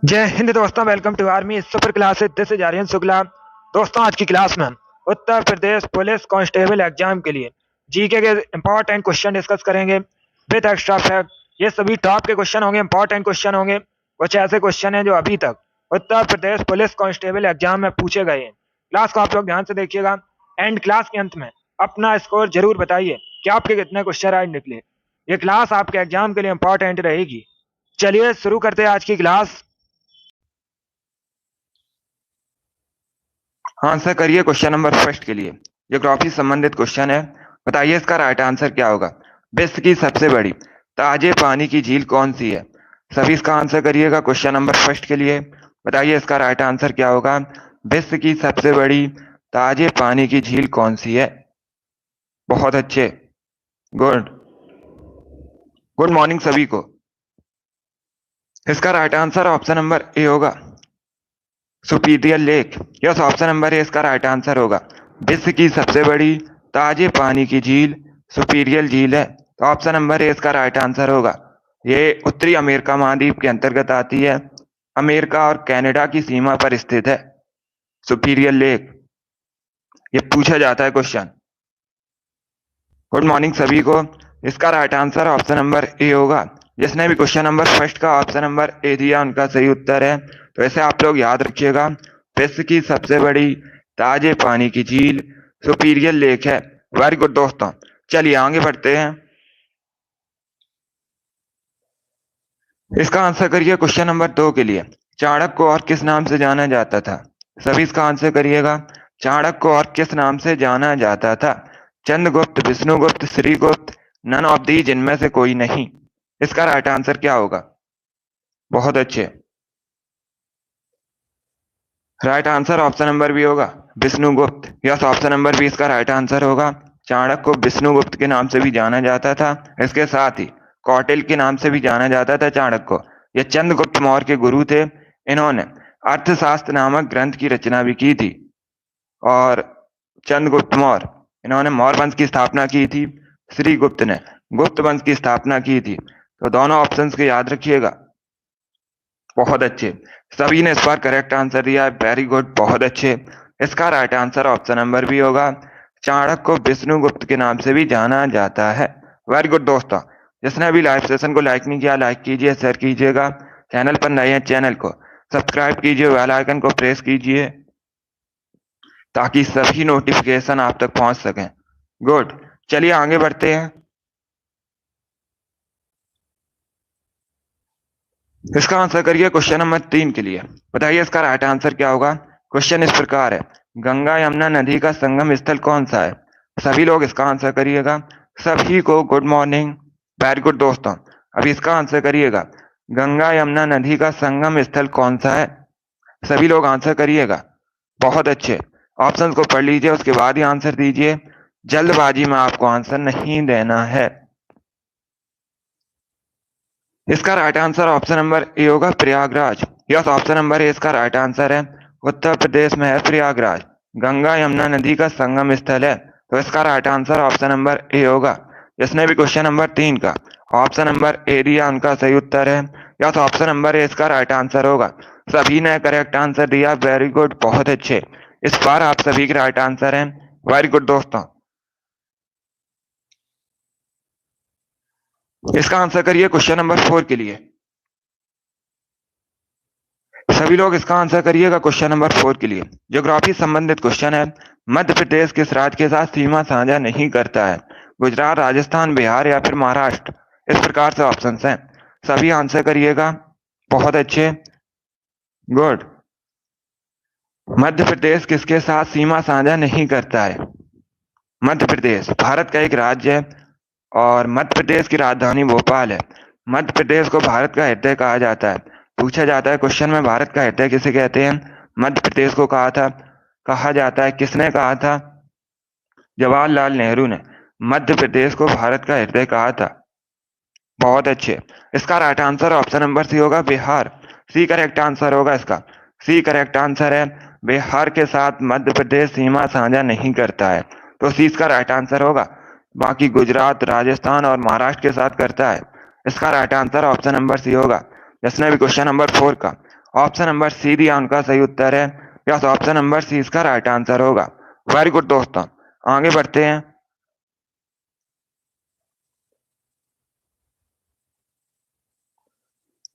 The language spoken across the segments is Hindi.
जय हिंद दोस्तों, welcome to army super classes. This is Aryan Shukla. दोस्तों, आज की क्लास में हम Uttar Pradesh police constable exam के लिए जीके के इंपॉर्टेंट क्वेश्चन डिस्कस करेंगे विद एक्स्ट्रा फैक्ट। ये सभी टॉप के क्वेश्चन होंगे, इंपॉर्टेंट क्वेश्चन होंगे। कुछ ऐसे क्वेश्चन हैं जो अभी तक उत्तर प्रदेश पुलिस कांस्टेबल एग्जाम में पूछे गए हैं। क्लास को आप लोग ध्यान से देखिएगा। एंड क्लास के अंत में अपना स्कोर जरूर बताइए कि आपके कितने क्वेश्चन राइट निकले। ये क्लास आपके एग्जाम के लिए इंपॉर्टेंट रहेगी। चलिए शुरू करते हैं आज की क्लास। आंसर करिए क्वेश्चन नंबर फर्स्ट के लिए। ज्योग्राफी संबंधित क्वेश्चन है। बताइए इसका राइट आंसर क्या होगा। विश्व की सबसे बड़ी ताजे पानी की झील कौन सी है। सभी इसका आंसर करिएगा क्वेश्चन नंबर फर्स्ट के लिए। बताइए इसका राइट आंसर क्या होगा। विश्व की सबसे बड़ी ताजे पानी की झील कौन सी है। बहुत अच्छे, गुड गुड मॉर्निंग सभी को। इसका right answer option number A होगा, superior lake. Yes, option number A इसका राइट आंसर होगा। विश्व की सबसे बड़ी ताजे पानी की झील सुपीरियर झील है, तो ऑप्शन नंबर ए इसका राइट आंसर होगा। ये उत्तरी अमेरिका महाद्वीप के अंतर्गत आती है। अमेरिका और कनाडा की सीमा पर स्थित है सुपीरियर लेक। ये पूछा जाता है क्वेश्चन। गुड मॉर्निंग सभी को। इसका right answer option number A होगा। जिसने भी क्वेश्चन नंबर फर्स्ट का ऑप्शन नंबर ए दिया उनका सही उत्तर है। तो ऐसे आप लोग याद रखिएगा, विश्व की सबसे बड़ी ताजे पानी की झील सुपीरियर लेक है। वेरी गुड दोस्तों, चलिए आगे बढ़ते हैं। इसका आंसर करिए क्वेश्चन नंबर 2 के लिए। चाणक्य को और किस नाम से जाना जाता था। सभी इसका आंसर करिएगा। चाणक्य को और किस नाम से जाना जाता था। Chandragupta, Vishnugupta, Shrigupta, none of the, जिनमें से कोई नहीं। इसका राइट आंसर क्या होगा। बहुत अच्छे, right answer option number B होगा, Vishnugupta. Yes, option number B इसका राइट आंसर होगा। चाणक्य को विष्णुगुप्त के नाम से भी जाना जाता था। इसके साथ ही कौटिल्य के नाम से भी जाना जाता था चाणक्य को। ये चंद्रगुप्त मौर्य के गुरु थे। इन्होंने अर्थशास्त्र नामक ग्रंथ की रचना भी की थी। और चंद्रगुप्त मौर्य, इन्होंने मौर्य वंश की स्थापना की थी। श्रीगुप्त ने गुप्त वंश की स्थापना की थी। तो दोनों ऑप्शंस को याद रखिएगा। बहुत अच्छे, सभी ने इस बार करेक्ट आंसर दिया है। वेरी गुड, बहुत अच्छे। इसका right answer option number B होगा। चाणक्य को विष्णुगुप्त के नाम से भी जाना जाता है। वेरी गुड दोस्तों, जिसने अभी लाइव सेशन को लाइक नहीं किया, लाइक कीजिए, शेयर कीजिएगा। चैनल पर नए हैं, चैनल को सब्सक्राइब कीजिए, बेल आइकन को प्रेस कीजिए ताकि सभी नोटिफिकेशन आप तक पहुंच सकें। गुड, चलिए आगे बढ़ते हैं। इसका आंसर करिए क्वेश्चन नंबर 3 के लिए। बताइए इसका राइट आंसर क्या होगा। क्वेश्चन इस प्रकार है, गंगा यमुना नदी का संगम स्थल कौन सा है। सभी लोग इसका आंसर करिएगा। सभी को गुड मॉर्निंग। वेरी गुड दोस्तों, अभी इसका आंसर करिएगा। गंगा यमुना नदी का संगम स्थल कौन सा है। सभी लोग आंसर करिएगा। बहुत अच्छे, ऑप्शन को पढ़ लीजिए, उसके बाद ही आंसर दीजिए। जल्दबाजी में आपको आंसर नहीं देना है। इसका right answer option number A होगा, Prayagraj. Yes, option number A इसका राइट आंसर है। उत्तर प्रदेश में है प्रयागराज। गंगा यमुना नदी का संगम स्थल है। तो इसका right answer option number A होगा। जिसने भी क्वेश्चन नंबर 3 का ऑप्शन नंबर ए दिया उनका सही उत्तर है। यस, ऑप्शन नंबर ए इसका राइट आंसर होगा। सभी ने करेक्ट आंसर दिया। वेरी गुड, बहुत अच्छे। इस बार आप सभी के राइट आंसर हैं। वेरी गुड दोस्तों, इसका आंसर करिए क्वेश्चन नंबर 4 के लिए। सभी लोग इसका आंसर करिएगा क्वेश्चन नंबर 4 के लिए। ज्योग्राफी संबंधित क्वेश्चन है। मध्य प्रदेश किस राज्य के साथ सीमा साझा नहीं करता है। गुजरात, राजस्थान, बिहार या फिर महाराष्ट्र। इस प्रकार से ऑप्शंस हैं। सभी आंसर करिएगा। बहुत अच्छे, गुड। मध्य प्रदेश किसके साथ सीमा साझा नहीं करता है। मध्य प्रदेश भारत का एक राज्य है और मध्य प्रदेश की राजधानी भोपाल है। मध्य प्रदेश को भारत का हृदय कहा जाता है। पूछा जाता है क्वेश्चन में, भारत का हृदय किसे कहते हैं। मध्य प्रदेश को कहा जाता है। किसने कहा था। जवाहरलाल नेहरू ने मध्य प्रदेश को भारत का हृदय कहा था। बहुत अच्छे, इसका right answer option number C होगा, बिहार। सी करेक्ट आंसर होगा इसका। सी करेक्ट आंसर है। बिहार के साथ मध्य प्रदेश सीमा साझा नहीं करता है, तो सी इसका राइट आंसर होगा। बाकी गुजरात, राजस्थान और महाराष्ट्र के साथ करता है। इसका right answer option number C होगा। जिसने भी क्वेश्चन नंबर 4 का ऑप्शन नंबर सी दिया उनका सही उत्तर है। यस, ऑप्शन नंबर सी इसका राइट आंसर होगा। वेरी गुड दोस्तों, आगे बढ़ते हैं।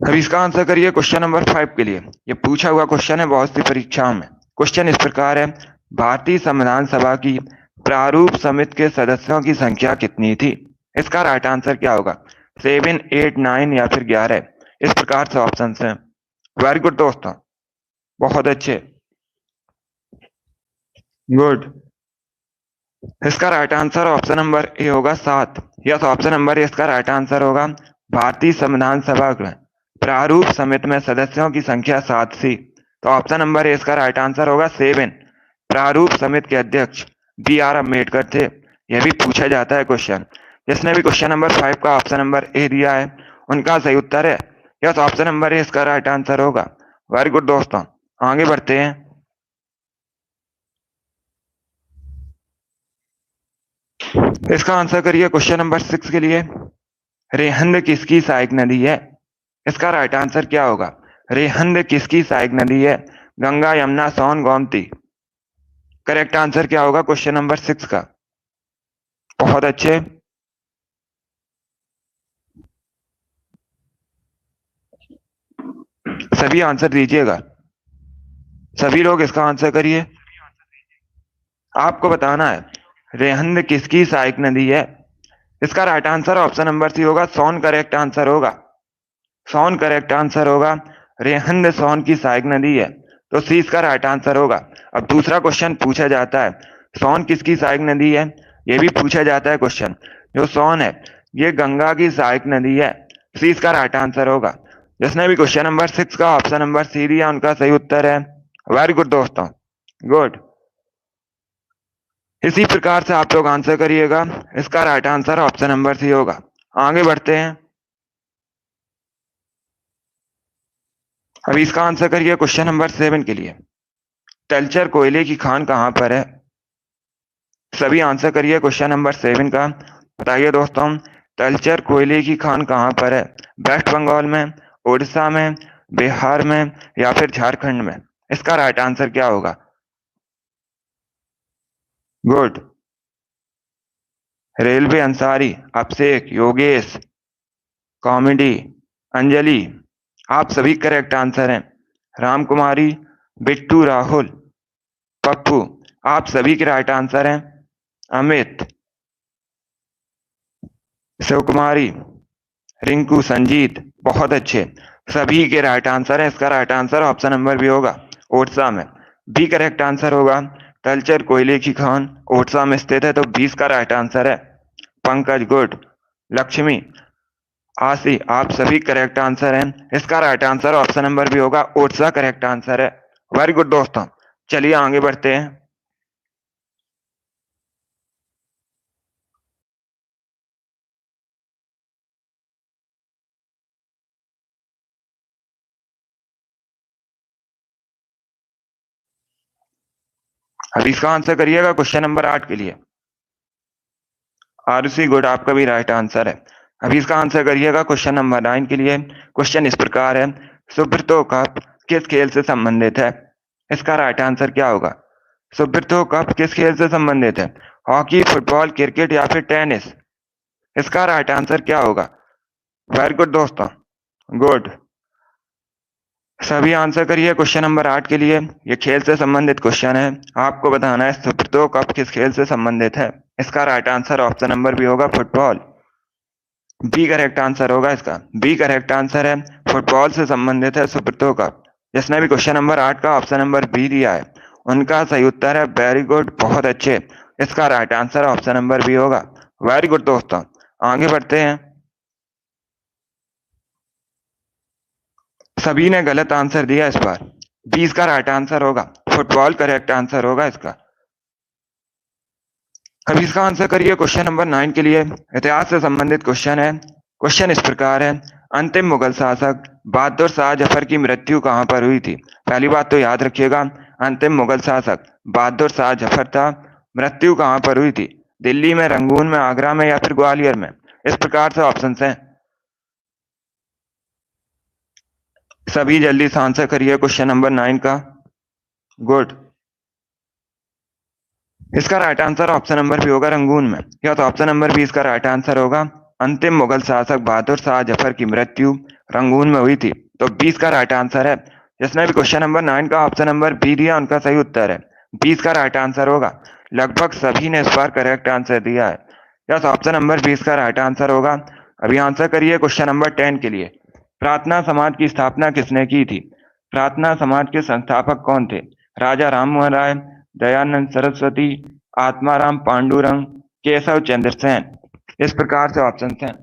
अभी इसका आंसर करिए क्वेश्चन नंबर 5 के लिए। ये पूछा हुआ क्वेश्चन है बहुत सी परीक्षाओं में। क्वेश्चन इस प्रकार है, भारतीय संविधान सभा की प्रारूप समिति के सदस्यों की संख्या कितनी थी? इसका राइट आंसर क्या होगा? 7, 8, 9 या फिर 11? इस प्रकार से ऑप्शन हैं। वेरी गुड दोस्तों, बहुत अच्छे, गुड। इसका right answer option number A होगा 7। यस, ऑप्शन नंबर ए इसका राइट आंसर होगा। भारतीय संविधान सभा में प्रारूप समिति में सदस्यों की संख्या 7 थी। तो ऑप्शन नंबर ए इसका राइट आंसर होगा 7। प्रारूप समिति के अध्यक्ष B.R. अम्बेडकर थे। यह भी पूछा जाता है क्वेश्चन। जिसने भी क्वेश्चन नंबर 5 का ऑप्शन नंबर ए दिया है उनका सही उत्तर है। यस, ऑप्शन नंबर ए इसका राइट आंसर होगा। वेरी गुड दोस्तों, आगे बढ़ते हैं। इसका आंसर करिए क्वेश्चन नंबर 6 के लिए। रेहंद किसकी सहायक नदी है? इसका राइट आंसर क्या होगा? रेहंद किसकी सहायक नदी है? गंगा, यमुना, सोन, गोमती? करेक्ट आंसर क्या होगा क्वेश्चन नंबर 6 का? बहुत अच्छे, सभी आंसर दीजिएगा। सभी लोग इसका आंसर करिए। आपको बताना है रेहंद किसकी सहायक नदी है। इसका right answer option number C होगा, सोन करेक्ट आंसर होगा। सोन करेक्ट आंसर होगा। रेहंद सोन की सहायक नदी है, तो सी इसका राइट आंसर होगा। अब दूसरा क्वेश्चन पूछा जाता है, सोन किसकी सहायक नदी है? ये भी पूछा जाता है क्वेश्चन। जो सोन है ये गंगा की सहायक नदी है। सी इसका राइट आंसर होगा। जिसने भी क्वेश्चन नंबर 6 का ऑप्शन नंबर सी दिया उनका सही उत्तर है। वेरी गुड दोस्तों, गुड। इसी प्रकार से आप लोग आंसर करिएगा। इसका right answer option number C होगा। आगे बढ़ते हैं। अभी इसका आंसर करिए क्वेश्चन नंबर 7 के लिए। तलचर कोयले की खान कहां पर है? सभी आंसर करिए क्वेश्चन नंबर 7 का। बताइए दोस्तों, तलचर कोयले की खान कहां पर है? वेस्ट बंगाल में, उड़ीसा में, बिहार में या फिर झारखंड में? इसका राइट आंसर क्या होगा? गुड। रेलवे अंसारी, अभिषेक, योगेश, कॉमेडी, अंजलि, आप सभी करेक्ट आंसर हैं। राम कुमारी, बिट्टू, राहुल, पप्पू, आप सभी के राइट आंसर हैं। अमित, शिव कुमारी, रिंकू, संजीत, बहुत अच्छे, सभी के राइट आंसर है। इसका right answer option number B होगा, ओडिशा में। बी करेक्ट आंसर होगा। तलचर कोयले की खान ओडिशा में स्थित है, तो 20 का राइट आंसर है। पंकज, गुड। लक्ष्मी, आशी, आप सभी करेक्ट आंसर हैं। इसका right answer option number B होगा, ओडिशा करेक्ट आंसर है। वेरी गुड दोस्तों, चलिए आगे बढ़ते हैं। अभी इसका आंसर करिएगा क्वेश्चन नंबर 8 के लिए। आरुषि, गुड, आपका भी राइट आंसर है। अभी इसका आंसर करिएगा क्वेश्चन नंबर 9 के लिए। क्वेश्चन इस प्रकार है, सुब्रतो कप किस खेल से संबंधित है? इसका राइट आंसर क्या होगा? सुब्रतो कप किस खेल से संबंधित है? हॉकी, फुटबॉल, क्रिकेट या फिर टेनिस? इसका राइट आंसर क्या होगा? वेरी गुड दोस्तों, गुड। सभी आंसर करिए क्वेश्चन नंबर 8 के लिए। ये खेल से संबंधित क्वेश्चन है। आपको बताना है सुब्रतो कप किस खेल से संबंधित है। इसका right answer option number B होगा, फुटबॉल। बी करेक्ट आंसर होगा इसका। बी करेक्ट आंसर है, फुटबॉल से संबंधित है सुब्रतो कप। जिसने भी क्वेश्चन नंबर 8 का ऑप्शन नंबर बी दिया है उनका सही उत्तर है। वेरी गुड, बहुत अच्छे। इसका right answer option number B होगा। वेरी गुड दोस्तों, आगे बढ़ते हैं। सभी ने गलत आंसर दिया इस बार। 20 का राइट आंसर होगा, फुटबॉल करेक्ट आंसर होगा इसका। अब इसका आंसर करिए क्वेश्चन नंबर 9 के लिए। इतिहास से संबंधित क्वेश्चन है। क्वेश्चन इस प्रकार है, अंतिम मुगल शासक बहादुर शाह जफर की मृत्यु कहां पर हुई थी? पहली बात तो याद रखिएगा, अंतिम मुगल शासक बहादुर शाह जफर था। मृत्यु कहां पर हुई थी? दिल्ली में, रंगून में, आगरा में या फिर ग्वालियर में? इस प्रकार से ऑप्शन हैं। सभी जल्दी से आंसर करिए क्वेश्चन नंबर 9 का। गुड। इसका right answer option number B होगा रंगून में। या तो ऑप्शन नंबर बी इसका राइट आंसर होगा। अंतिम मुगल शासक बहादुर शाह जफर की मृत्यु रंगून में हुई थी, तो 20 का राइट आंसर है। जिसने भी क्वेश्चन नंबर 9 का ऑप्शन नंबर बी दिया उनका सही उत्तर है, 20 का राइट आंसर होगा। लगभग सभी ने इस बार करेक्ट आंसर दिया है। यस, ऑप्शन नंबर 20 का राइट आंसर होगा। अभी आंसर करिए क्वेश्चन नंबर 10 के लिए। प्रार्थना समाज की स्थापना किसने की थी? प्रार्थना समाज के संस्थापक कौन थे? राजा राम मोहन राय, दयानंद सरस्वती, आत्माराम पांडुरंग, केशव चंद्र सेन। इस प्रकार से ऑप्शन हैं।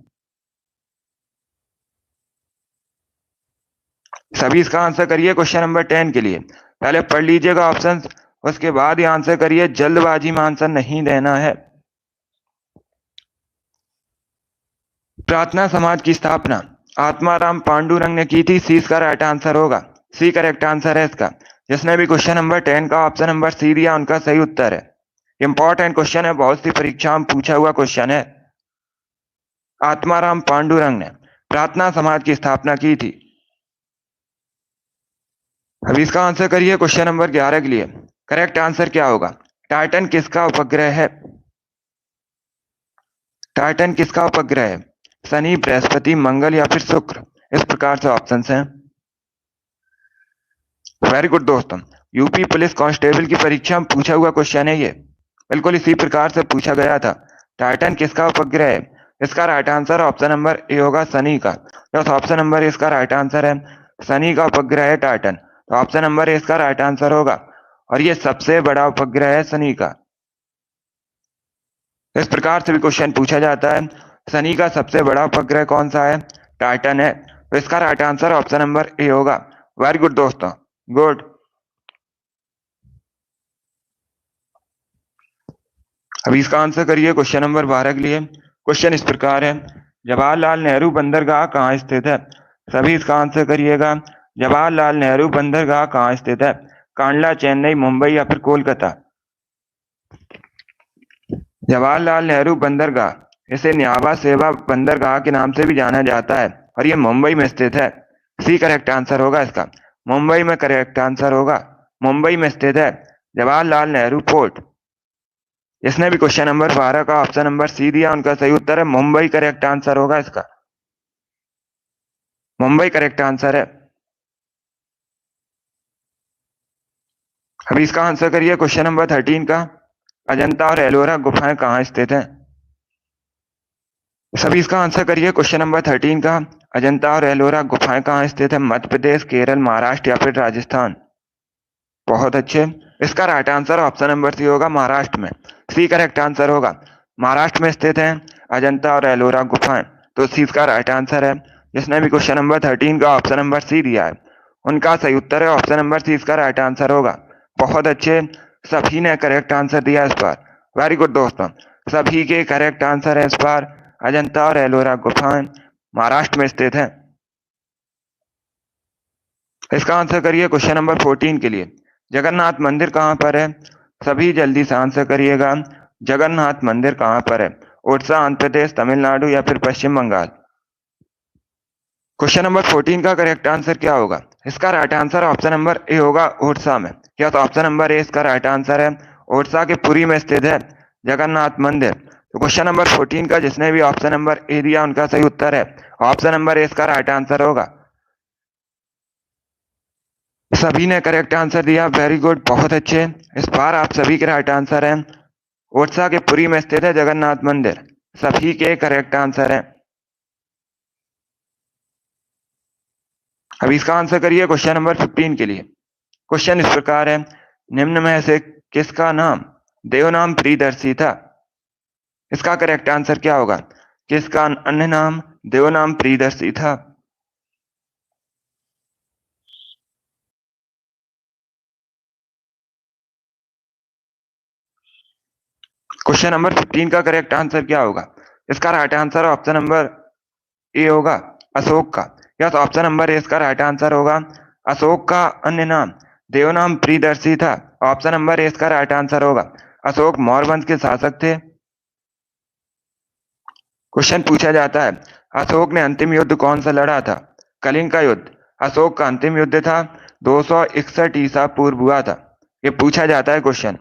सभी इसका आंसर करिए क्वेश्चन नंबर 10 के लिए। पहले पढ़ लीजिएगा ऑप्शन, उसके बाद ही आंसर करिए, जल्दबाजी में आंसर नहीं देना है। प्रार्थना समाज की स्थापना आत्माराम पांडुरंग ने की थी, सी इसका राइट आंसर होगा। सी करेक्ट आंसर है इसका। जिसने भी क्वेश्चन नंबर 10 का ऑप्शन नंबर सी दिया उनका सही उत्तर है। इंपॉर्टेंट क्वेश्चन है, बहुत सी परीक्षाओं में पूछा हुआ क्वेश्चन है। आत्माराम पांडुरंग ने प्रार्थना समाज की स्थापना की थी। अभी इसका आंसर करिए क्वेश्चन नंबर 11 के लिए। करेक्ट आंसर क्या होगा? टाइटन किसका उपग्रह है? टाइटन किसका उपग्रह है? शनि, बृहस्पति, मंगल या फिर शुक्र? इस प्रकार से ऑप्शंस हैं। वेरी गुड दोस्तों, यूपी पुलिस कांस्टेबल की परीक्षा में पूछा हुआ क्वेश्चन है ये। बिल्कुल इसी प्रकार से पूछा गया था। टाइटन किसका उपग्रह है? इसका right answer option number A होगा, शनि का। ऑप्शन नंबर ए इसका राइट आंसर है। शनि का उपग्रह है टाइटन, तो ऑप्शन नंबर ए इसका राइट आंसर होगा। और ये सबसे बड़ा उपग्रह है शनि का। इस प्रकार से भी क्वेश्चन पूछा जाता है, शनि का सबसे बड़ा उपग्रह कौन सा है? टाइटन है, तो इसका right answer option number A होगा। वेरी गुड दोस्तों, गुड। अभी इसका आंसर करिए क्वेश्चन नंबर 12 के लिए। क्वेश्चन इस प्रकार है, जवाहरलाल नेहरू बंदरगाह कहाँ स्थित है? सभी इसका आंसर करिएगा। जवाहरलाल नेहरू बंदरगाह कहाँ स्थित है? कांडला, चेन्नई, मुंबई या फिर कोलकाता? जवाहरलाल नेहरू बंदरगाह, इसे न्यावा सेवा बंदरगाह के नाम से भी जाना जाता है, और ये मुंबई में स्थित है। सी करेक्ट आंसर होगा इसका। मुंबई में करेक्ट आंसर होगा। मुंबई में स्थित है जवाहरलाल नेहरू पोर्ट। इसने भी क्वेश्चन नंबर 12 का ऑप्शन नंबर सी दिया उनका सही उत्तर है। मुंबई करेक्ट आंसर होगा इसका। मुंबई करेक्ट आंसर है। अभी इसका आंसर करिए क्वेश्चन नंबर 13 का। अजंता और एलोरा गुफाएं कहाँ स्थित हैं? सभी इसका आंसर करिए क्वेश्चन नंबर 13 का। अजंता और एलोरा गुफाएं कहाँ स्थित है? मध्य प्रदेश, केरल, महाराष्ट्र या फिर राजस्थान? बहुत अच्छे। इसका right answer option number C होगा, महाराष्ट्र में। सी करेक्ट आंसर होगा। महाराष्ट्र में स्थित है अजंता और एलोरा गुफाएं, तो सी इसका राइट आंसर है। जिसने भी क्वेश्चन नंबर 13 का ऑप्शन नंबर सी दिया है उनका सही उत्तर है ऑप्शन नंबर सी इसका राइट आंसर होगा। बहुत अच्छे, सभी ने करेक्ट आंसर दिया इस बार। वेरी गुड दोस्तों, सभी के करेक्ट आंसर है इस बार। अजंता और एलोरा गुफाएं महाराष्ट्र में स्थित है। इसका आंसर करिए क्वेश्चन नंबर 14 के लिए। जगन्नाथ मंदिर कहाँ पर है? सभी जल्दी से आंसर करिएगा। जगन्नाथ मंदिर कहाँ पर है? उड़ीसा, आंध्र प्रदेश, तमिलनाडु या फिर पश्चिम बंगाल? क्वेश्चन नंबर 14 का करेक्ट आंसर क्या होगा? इसका right answer option number A होगा, उड़ीसा में। क्या तो ऑप्शन नंबर ए इसका राइट आंसर है। उड़ीसा के पुरी में स्थित है जगन्नाथ मंदिर। तो क्वेश्चन नंबर 14 का जिसने भी ऑप्शन नंबर ए दिया उनका सही उत्तर है। ऑप्शन नंबर ए इसका राइट आंसर होगा। सभी ने करेक्ट आंसर दिया। वेरी गुड, बहुत अच्छे। इस बार आप सभी के राइट आंसर हैं। उड़ीसा के पुरी में स्थित है जगन्नाथ मंदिर। सभी के करेक्ट आंसर हैं। अभी इसका आंसर करिए क्वेश्चन नंबर 15 के लिए। क्वेश्चन इस प्रकार है, निम्न में से किसका नाम देवनाम प्रियदर्शी था? इसका करेक्ट आंसर क्या होगा? किसका अन्य नाम देवनाम प्रियदर्शी था? क्वेश्चन नंबर 15 का करेक्ट आंसर क्या होगा? इसका right answer option number A होगा, अशोक का। यस, ऑप्शन नंबर ए इसका राइट आंसर होगा। अशोक का अन्य नाम देवनाम प्रियदर्शी था। ऑप्शन नंबर ए इसका राइट आंसर होगा। अशोक मौर्य वंश के शासक थे। क्वेश्चन पूछा जाता है, अशोक ने अंतिम युद्ध कौन सा लड़ा था? कलिंग का युद्ध, अशोक का अंतिम युद्ध था 261 ईसा पूर्व हुआ था। ये पूछा जाता है क्वेश्चन।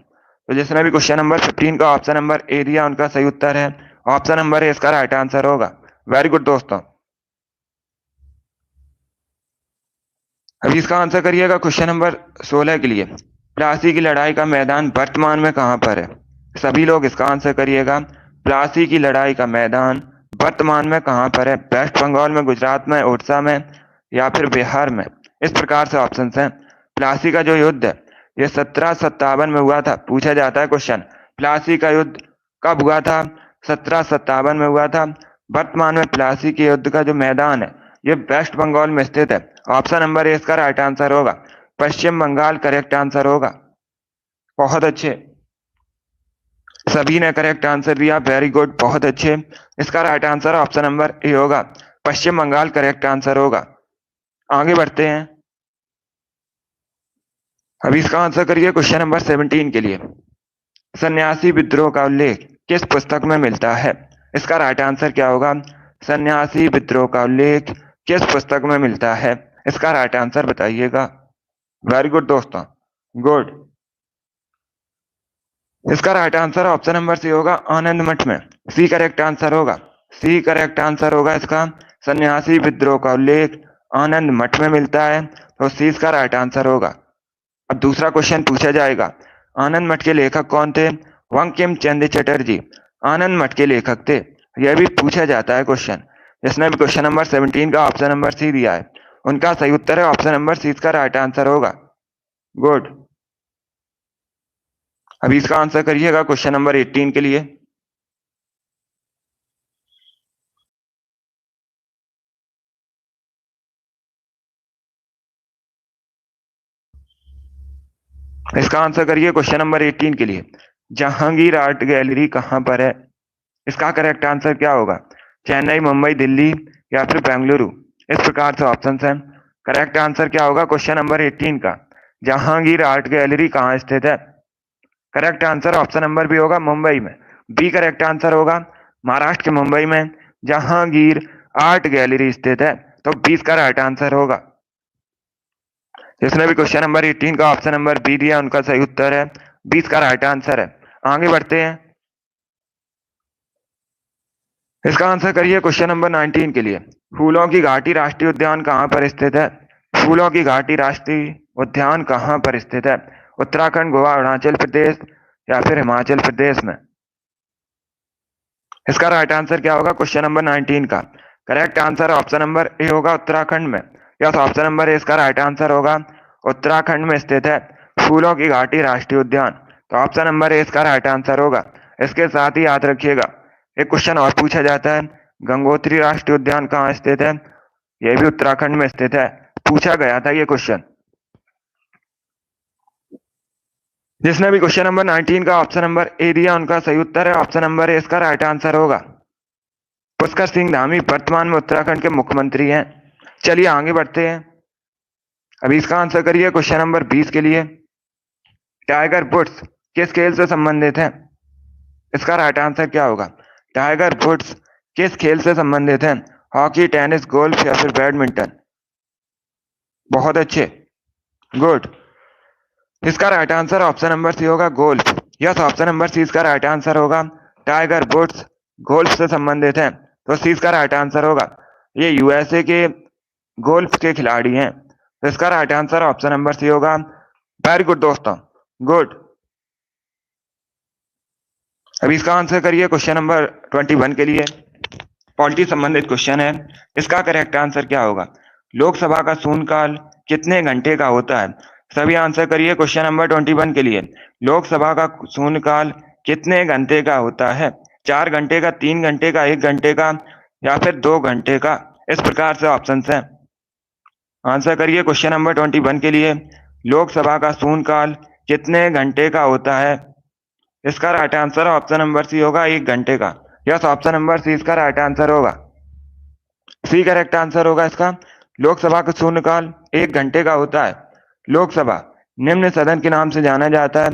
तो जिसने भी क्वेश्चन नंबर 15 का ऑप्शन नंबर ए दिया उनका सही उत्तर है ऑप्शन नंबर ए, इसका राइट आंसर होगा। वेरी गुड दोस्तों। अभी इसका आंसर करिएगा क्वेश्चन नंबर 16 के लिए। प्लासी की लड़ाई का मैदान वर्तमान में कहां पर है? सभी लोग इसका आंसर करिएगा। प्लासी की लड़ाई का मैदान वर्तमान में कहां पर है? वेस्ट बंगाल में, गुजरात में, उड़ीसा में या फिर बिहार में? इस प्रकार से ऑप्शन हैं। प्लासी का जो युद्ध है ये 1757 में हुआ था। पूछा जाता है क्वेश्चन, प्लासी का युद्ध कब हुआ था? 1757 में हुआ था। वर्तमान में प्लासी के युद्ध का जो मैदान है ये वेस्ट बंगाल में स्थित है। ऑप्शन नंबर ए इसका राइट आंसर होगा। पश्चिम बंगाल करेक्ट आंसर होगा। बहुत अच्छे, सभी ने करेक्ट आंसर दिया। वेरी गुड, बहुत अच्छे। इसका right answer option number A होगा, पश्चिम बंगाल करेक्ट आंसर होगा। आगे बढ़ते हैं। अभी इसका आंसर करिए क्वेश्चन नंबर 17 के लिए। सन्यासी विद्रोह का उल्लेख किस पुस्तक में मिलता है? इसका राइट आंसर क्या होगा? सन्यासी विद्रोह का उल्लेख किस पुस्तक में मिलता है? इसका राइट आंसर बताइएगा। वेरी गुड दोस्तों, गुड। इसका right answer option number C होगा, आनंद मठ में। सी करेक्ट आंसर होगा। सी करेक्ट आंसर होगा इसका। सन्यासी विद्रोह का उल्लेख आनंद मठ में मिलता है, तो सी इसका राइट आंसर होगा। अब दूसरा क्वेश्चन पूछा जाएगा, आनंद मठ के लेखक कौन थे? बंकिम चंद्र चटर्जी आनंद मठ के लेखक थे। यह भी पूछा जाता है क्वेश्चन। जिसने भी क्वेश्चन नंबर 17 का ऑप्शन नंबर सी दिया है उनका सही उत्तर है ऑप्शन नंबर सी, इसका राइट आंसर होगा। गुड। अभी इसका आंसर करिएगा क्वेश्चन नंबर 18 के लिए। इसका आंसर करिए क्वेश्चन नंबर 18 के लिए। जहांगीर आर्ट गैलरी कहां पर है? इसका करेक्ट आंसर क्या होगा? चेन्नई, मुंबई, दिल्ली या फिर बेंगलुरु? इस प्रकार से ऑप्शन हैं। करेक्ट आंसर क्या होगा क्वेश्चन नंबर 18 का? जहांगीर आर्ट गैलरी कहाँ स्थित है? Correct answer option number B होगा, मुंबई में। बी करेक्ट आंसर होगा। महाराष्ट्र के मुंबई में जहांगीर आर्ट गैलरी स्थित है, तो 20 का राइट आंसर होगा। जिसने भी क्वेश्चन नंबर 18 का ऑप्शन नंबर बी दिया उनका सही उत्तर है 20 का राइट आंसर है। आगे बढ़ते हैं। इसका आंसर करिए क्वेश्चन नंबर 19 के लिए। फूलों की घाटी राष्ट्रीय उद्यान कहां पर स्थित है? फूलों की घाटी राष्ट्रीय उद्यान कहां पर स्थित है? उत्तराखंड, गोवा, अरुणाचल प्रदेश या फिर हिमाचल प्रदेश में? इसका राइट आंसर क्या होगा क्वेश्चन नंबर 19 का? Correct answer option number A होगा, उत्तराखंड में। यस, ऑप्शन नंबर ए इसका राइट आंसर होगा। उत्तराखंड में स्थित है फूलों की घाटी राष्ट्रीय उद्यान, तो ऑप्शन नंबर ए इसका राइट आंसर होगा। इसके साथ ही याद रखिएगा एक क्वेश्चन और पूछा जाता है, गंगोत्री राष्ट्रीय उद्यान कहाँ स्थित है? यह भी उत्तराखंड में स्थित है। पूछा गया था ये क्वेश्चन। जिसने भी क्वेश्चन नंबर 19 का ऑप्शन नंबर ए दिया उनका सही उत्तर है ऑप्शन नंबर ए, इसका राइट आंसर होगा। पुष्कर सिंह धामी वर्तमान में उत्तराखंड के मुख्यमंत्री हैं। चलिए आगे बढ़ते हैं। अभी इसका आंसर करिए क्वेश्चन नंबर 20 के लिए। टाइगर वुड्स किस खेल से संबंधित है? इसका राइट आंसर क्या होगा? टाइगर वुड्स किस खेल से संबंधित है? हॉकी, टेनिस, गोल्फ या फिर बैडमिंटन? बहुत अच्छे, गुड। इसका right answer option number C होगा, golf. Yes, option number C इसका राइट आंसर होगा। टाइगर वुड्स गोल्फ से संबंधित है, तो सी इसका राइट आंसर होगा। ये यूएसए के गोल्फ के खिलाड़ी हैं, तो इसका right answer option number C होगा। वेरी गुड दोस्तों, गुड। अभी इसका आंसर करिए क्वेश्चन नंबर 21 के लिए। पॉलिटी संबंधित क्वेश्चन है। इसका करेक्ट आंसर क्या होगा? लोकसभा का शून्यकाल कितने घंटे का होता है? सभी आंसर करिए क्वेश्चन नंबर 21 के लिए। लोकसभा का शून्यकाल कितने घंटे का होता है? 4 घंटे का, 3 घंटे का, 1 घंटे का या फिर 2 घंटे का? इस प्रकार से ऑप्शन है। आंसर करिए क्वेश्चन नंबर 21 के लिए। लोकसभा का शून्यकाल कितने घंटे का होता है? इसका right answer option number C होगा, 1 घंटे का। यस, ऑप्शन नंबर सी इसका राइट आंसर होगा। सी करेक्ट आंसर होगा इसका। लोकसभा का शून्यकाल 1 घंटे का होता है। लोकसभा निम्न सदन के नाम से जाना जाता है।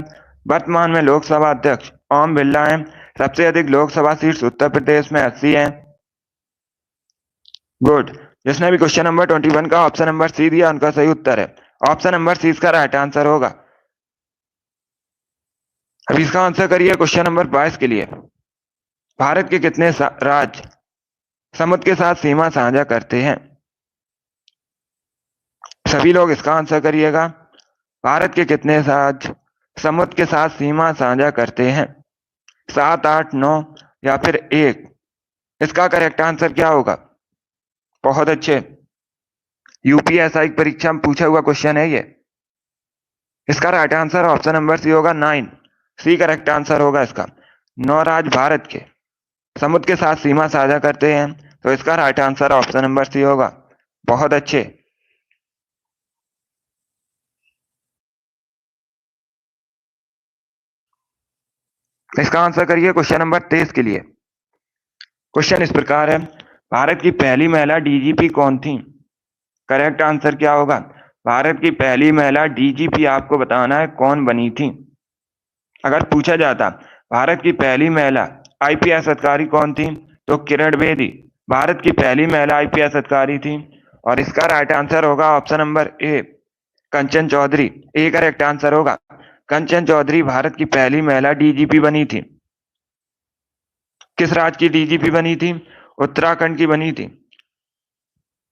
वर्तमान में लोकसभा अध्यक्ष ओम बिरला हैं। सबसे अधिक लोकसभा सीट्स उत्तर प्रदेश में 80 हैं। गुड। जिसने भी क्वेश्चन नंबर 21 का ऑप्शन नंबर सी दिया उनका सही उत्तर है। ऑप्शन नंबर सी इसका राइट आंसर होगा। अब इसका आंसर करिए क्वेश्चन नंबर 22 के लिए। भारत के कितने राज्य समुद्र के साथ सीमा साझा करते हैं? सभी लोग इसका आंसर करिएगा। भारत के कितने राज्य समुद्र के साथ सीमा साझा करते हैं? 7, 8, 9 या फिर 1? इसका करेक्ट आंसर क्या होगा? बहुत अच्छे, यूपीएसआई परीक्षा में पूछा हुआ क्वेश्चन है ये। इसका right answer option number C होगा, 9। सी करेक्ट आंसर होगा इसका। 9 राज्य भारत के समुद्र के साथ सीमा साझा करते हैं, तो इसका right answer option number C होगा। बहुत अच्छे। इसका आंसर करिए क्वेश्चन नंबर 23 के लिए। क्वेश्चन इस प्रकार है, भारत की पहली महिला डीजीपी कौन थी? करेक्ट आंसर क्या होगा? भारत की पहली महिला डीजीपी आपको बताना है कौन बनी थी। अगर पूछा जाता भारत की पहली महिला आईपीएस अधिकारी कौन थी, तो किरण बेदी भारत की पहली महिला आईपीएस अधिकारी थी, और इसका राइट आंसर होगा option number A, Kanchan Chaudhary. A correct answer होगा। कंचन चौधरी भारत की पहली महिला डीजीपी बनी थी। किस राज्य की डीजीपी बनी थी? उत्तराखंड की बनी थी।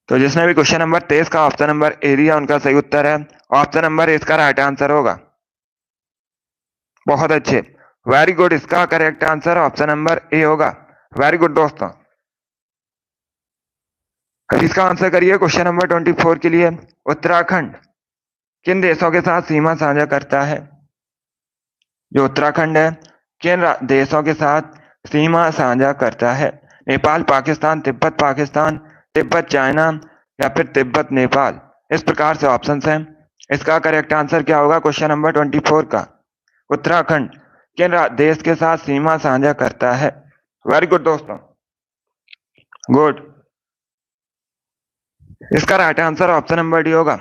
तो जिसने भी क्वेश्चन नंबर 23 का ऑप्शन नंबर ए दिया उनका सही उत्तर है। ऑप्शन नंबर ए इसका राइट आंसर होगा। बहुत अच्छे, वेरी गुड। इसका correct answer option number A होगा। वेरी गुड दोस्तों। अब इसका आंसर करिए क्वेश्चन नंबर 24 के लिए। उत्तराखंड किन देशों के साथ सीमा साझा करता है? जो उत्तराखंड है किन देशों के साथ सीमा साझा करता है? नेपाल, पाकिस्तान, तिब्बत पाकिस्तान, तिब्बत चाइना या फिर तिब्बत नेपाल? इस प्रकार से ऑप्शंस हैं। इसका करेक्ट आंसर क्या होगा क्वेश्चन नंबर 24 का? उत्तराखंड किन देश के साथ सीमा साझा करता है? वेरी गुड दोस्तों, गुड। इसका right answer option number D होगा,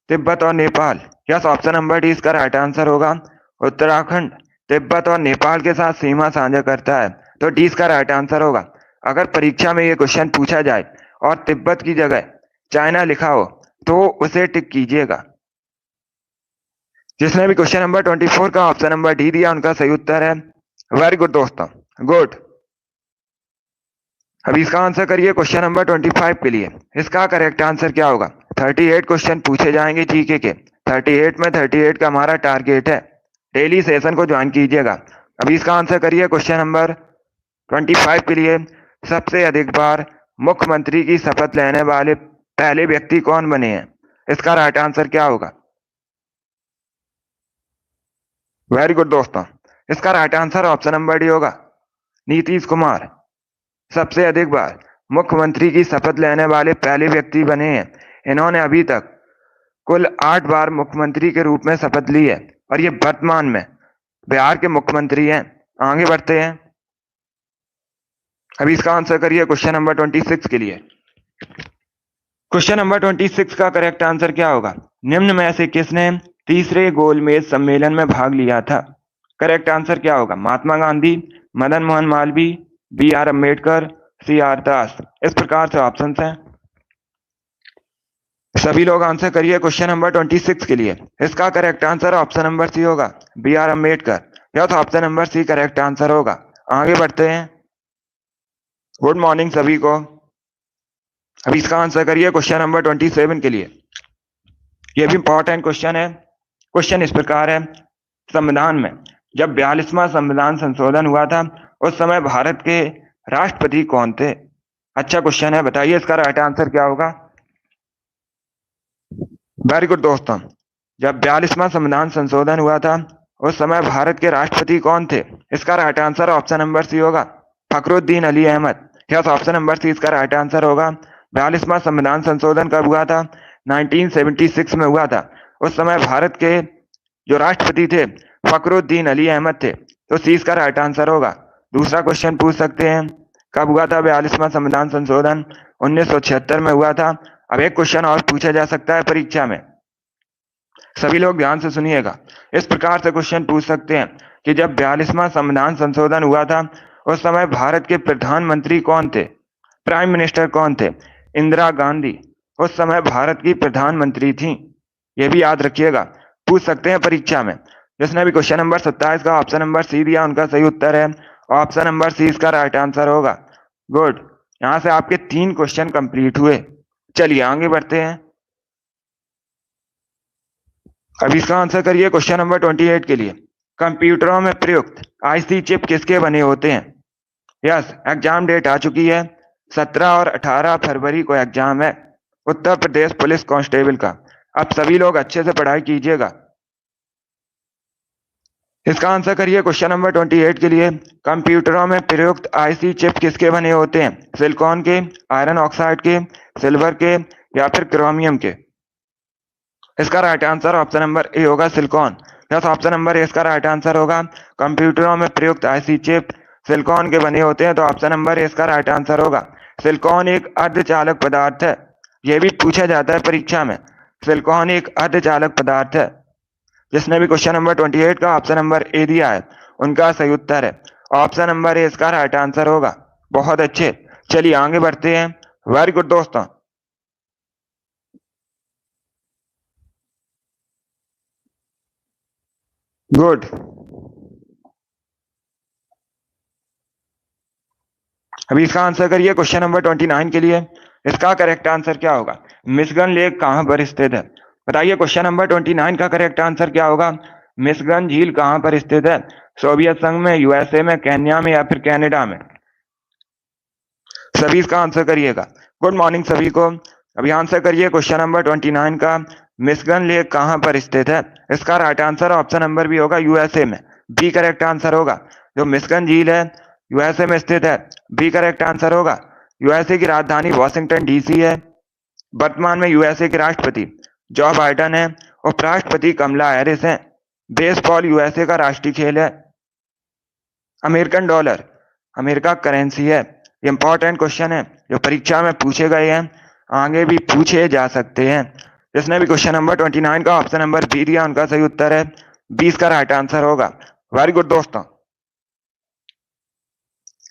तिब्बत और Nepal. Yes, option number D इसका राइट आंसर होगा। उत्तराखंड तिब्बत और नेपाल के साथ सीमा साझा करता है, तो डी इसका राइट आंसर होगा। अगर परीक्षा में ये क्वेश्चन पूछा जाए और तिब्बत की जगह चाइना लिखा हो तो उसे टिक कीजिएगा। जिसने भी क्वेश्चन नंबर 24 का ऑप्शन नंबर डी दिया उनका सही उत्तर है। वेरी गुड दोस्तों, गुड। अभी इसका आंसर करिए क्वेश्चन नंबर 25 के लिए। इसका करेक्ट आंसर क्या होगा? 38 क्वेश्चन पूछे जाएंगे जीके के। 38 में 38 का हमारा टारगेट है। डेली सेशन को ज्वाइन कीजिएगा। अभी इसका आंसर करिए क्वेश्चन नंबर 25 के लिए। सबसे अधिक बार मुख्यमंत्री की शपथ लेने वाले पहले व्यक्ति कौन बने हैं? इसका राइट आंसर क्या होगा? वेरी गुड दोस्तों, इसका right answer option number D होगा, नीतीश कुमार। सबसे अधिक बार मुख्यमंत्री की शपथ लेने वाले पहले व्यक्ति बने हैं। इन्होंने अभी तक कुल 8 बार मुख्यमंत्री के रूप में शपथ ली है, और ये वर्तमान में बिहार के मुख्यमंत्री हैं। आगे बढ़ते हैं। अभी इसका आंसर करिए क्वेश्चन नंबर 26 के लिए। क्वेश्चन नंबर 26 का करेक्ट आंसर क्या होगा? निम्न में से किसने तीसरे गोलमेज सम्मेलन में भाग लिया था? करेक्ट आंसर क्या होगा? महात्मा गांधी, मदन मोहन मालवीय, बी.आर. अम्बेडकर, सी.आर. दास। इस प्रकार से ऑप्शंस हैं। सभी लोग आंसर करिए क्वेश्चन नंबर 26 के लिए। इसका correct answer option number C होगा, बी.आर. अम्बेडकर। यह तो option number C correct answer होगा। आगे बढ़ते हैं। गुड मॉर्निंग सभी को। अभी इसका आंसर करिए क्वेश्चन नंबर 27 के लिए। यह भी इंपॉर्टेंट क्वेश्चन है। क्वेश्चन इस प्रकार है, संविधान में जब 42वां संविधान संशोधन हुआ था उस समय भारत के राष्ट्रपति कौन थे? अच्छा क्वेश्चन है, बताइए इसका राइट आंसर क्या होगा? वेरी गुड दोस्तों, जब 42वां संविधान संशोधन हुआ था उस समय भारत के राष्ट्रपति कौन थे? इसका right answer option number C होगा, Fakhruddin Ali Ahmed. Yes, option number C इसका राइट आंसर होगा। 42वां संविधान संशोधन कब हुआ था? 1976 में हुआ था। उस समय भारत के जो राष्ट्रपति थे फखरुद्दीन अली अहमद थे, तो सी इसका राइट आंसर होगा। दूसरा क्वेश्चन पूछ सकते हैं, कब हुआ था 42वां संविधान संशोधन? 1976 में हुआ था। अब एक क्वेश्चन और पूछा जा सकता है परीक्षा में, सभी लोग ध्यान से सुनिएगा। इस प्रकार से क्वेश्चन पूछ सकते हैं कि जब 42वां संविधान संशोधन हुआ था उस समय भारत के प्रधानमंत्री कौन थे? प्राइम मिनिस्टर कौन थे? इंदिरा गांधी उस समय भारत की प्रधानमंत्री थी। ये भी याद रखिएगा, पूछ सकते हैं परीक्षा में। जिसने भी क्वेश्चन नंबर 27 का ऑप्शन नंबर सी दिया उनका सही उत्तर है ऑप्शन नंबर सी, इसका राइट आंसर होगा। गुड, यहां से आपके 3 क्वेश्चन कंप्लीट हुए। चलिए आगे बढ़ते हैं। अब इसका आंसर करिए क्वेश्चन नंबर 28 के लिए। कंप्यूटरों में प्रयुक्त आईसी चिप किसके बने होते हैं? यस, एग्जाम डेट आ चुकी है। 17 और 18 फरवरी को एग्जाम है उत्तर प्रदेश पुलिस कांस्टेबल का। अब सभी लोग अच्छे से पढ़ाई कीजिएगा। इसका आंसर करिए क्वेश्चन नंबर 28 के लिए। कंप्यूटरों में प्रयुक्त आईसी चिप किसके बने होते हैं? सिलिकॉन के, आयरन ऑक्साइड के, सिल्वर के या फिर क्रोमियम के? इसका right answer option number A होगा, silicon. Yes, option number A इसका राइट आंसर होगा। कंप्यूटरों में प्रयुक्त आईसी चिप सिलिकॉन के बने होते हैं, तो ऑप्शन नंबर ए इसका राइट आंसर होगा। सिलिकॉन एक अर्धचालक पदार्थ है, यह भी पूछा जाता है परीक्षा में। सिलिकॉन एक अर्धचालक पदार्थ है। जिसने भी क्वेश्चन नंबर 28 का ऑप्शन नंबर ए दिया है उनका सही उत्तर है ऑप्शन नंबर ए, इसका राइट आंसर होगा। बहुत अच्छे, चलिए आगे बढ़ते हैं। वेरी गुड दोस्तों। गुड, अभी इसका आंसर करिए क्वेश्चन नंबर 29 के लिए। इसका करेक्ट आंसर क्या होगा? मिशिगन लेक कहां पर स्थित है? बताइए क्वेश्चन नंबर 29 का करेक्ट आंसर क्या होगा? मिशिगन झील कहां पर स्थित है? सोवियत संघ में, यूएसए में, केन्या में या फिर कनाडा में? सभी इसका आंसर करिएगा। गुड मॉर्निंग सभी को। अभी आंसर करिए क्वेश्चन नंबर 29 का। मिशिगन लेक कहां पर स्थित है? इसका right answer option number B USA, यूएसए में। बी करेक्ट आंसर होगा। जो मिशिगन झील है यूएसए में स्थित है, बी करेक्ट आंसर होगा। यूएसए की राजधानी वॉशिंगटन डीसी है। वर्तमान में यूएसए के राष्ट्रपति जो बाइडेन है, उपराष्ट्रपति कमला हैरिस है। बेसबॉल यूएसए का राष्ट्रीय खेल है। अमेरिकन डॉलर अमेरिका करेंसी है। इंपॉर्टेंट क्वेश्चन है जो परीक्षा में पूछे गए हैं, आगे भी पूछे जा सकते हैं। जिसने भी क्वेश्चन नंबर 29 का ऑप्शन नंबर बी दिया उनका सही उत्तर है 20 का राइट आंसर होगा। वेरी गुड दोस्तों।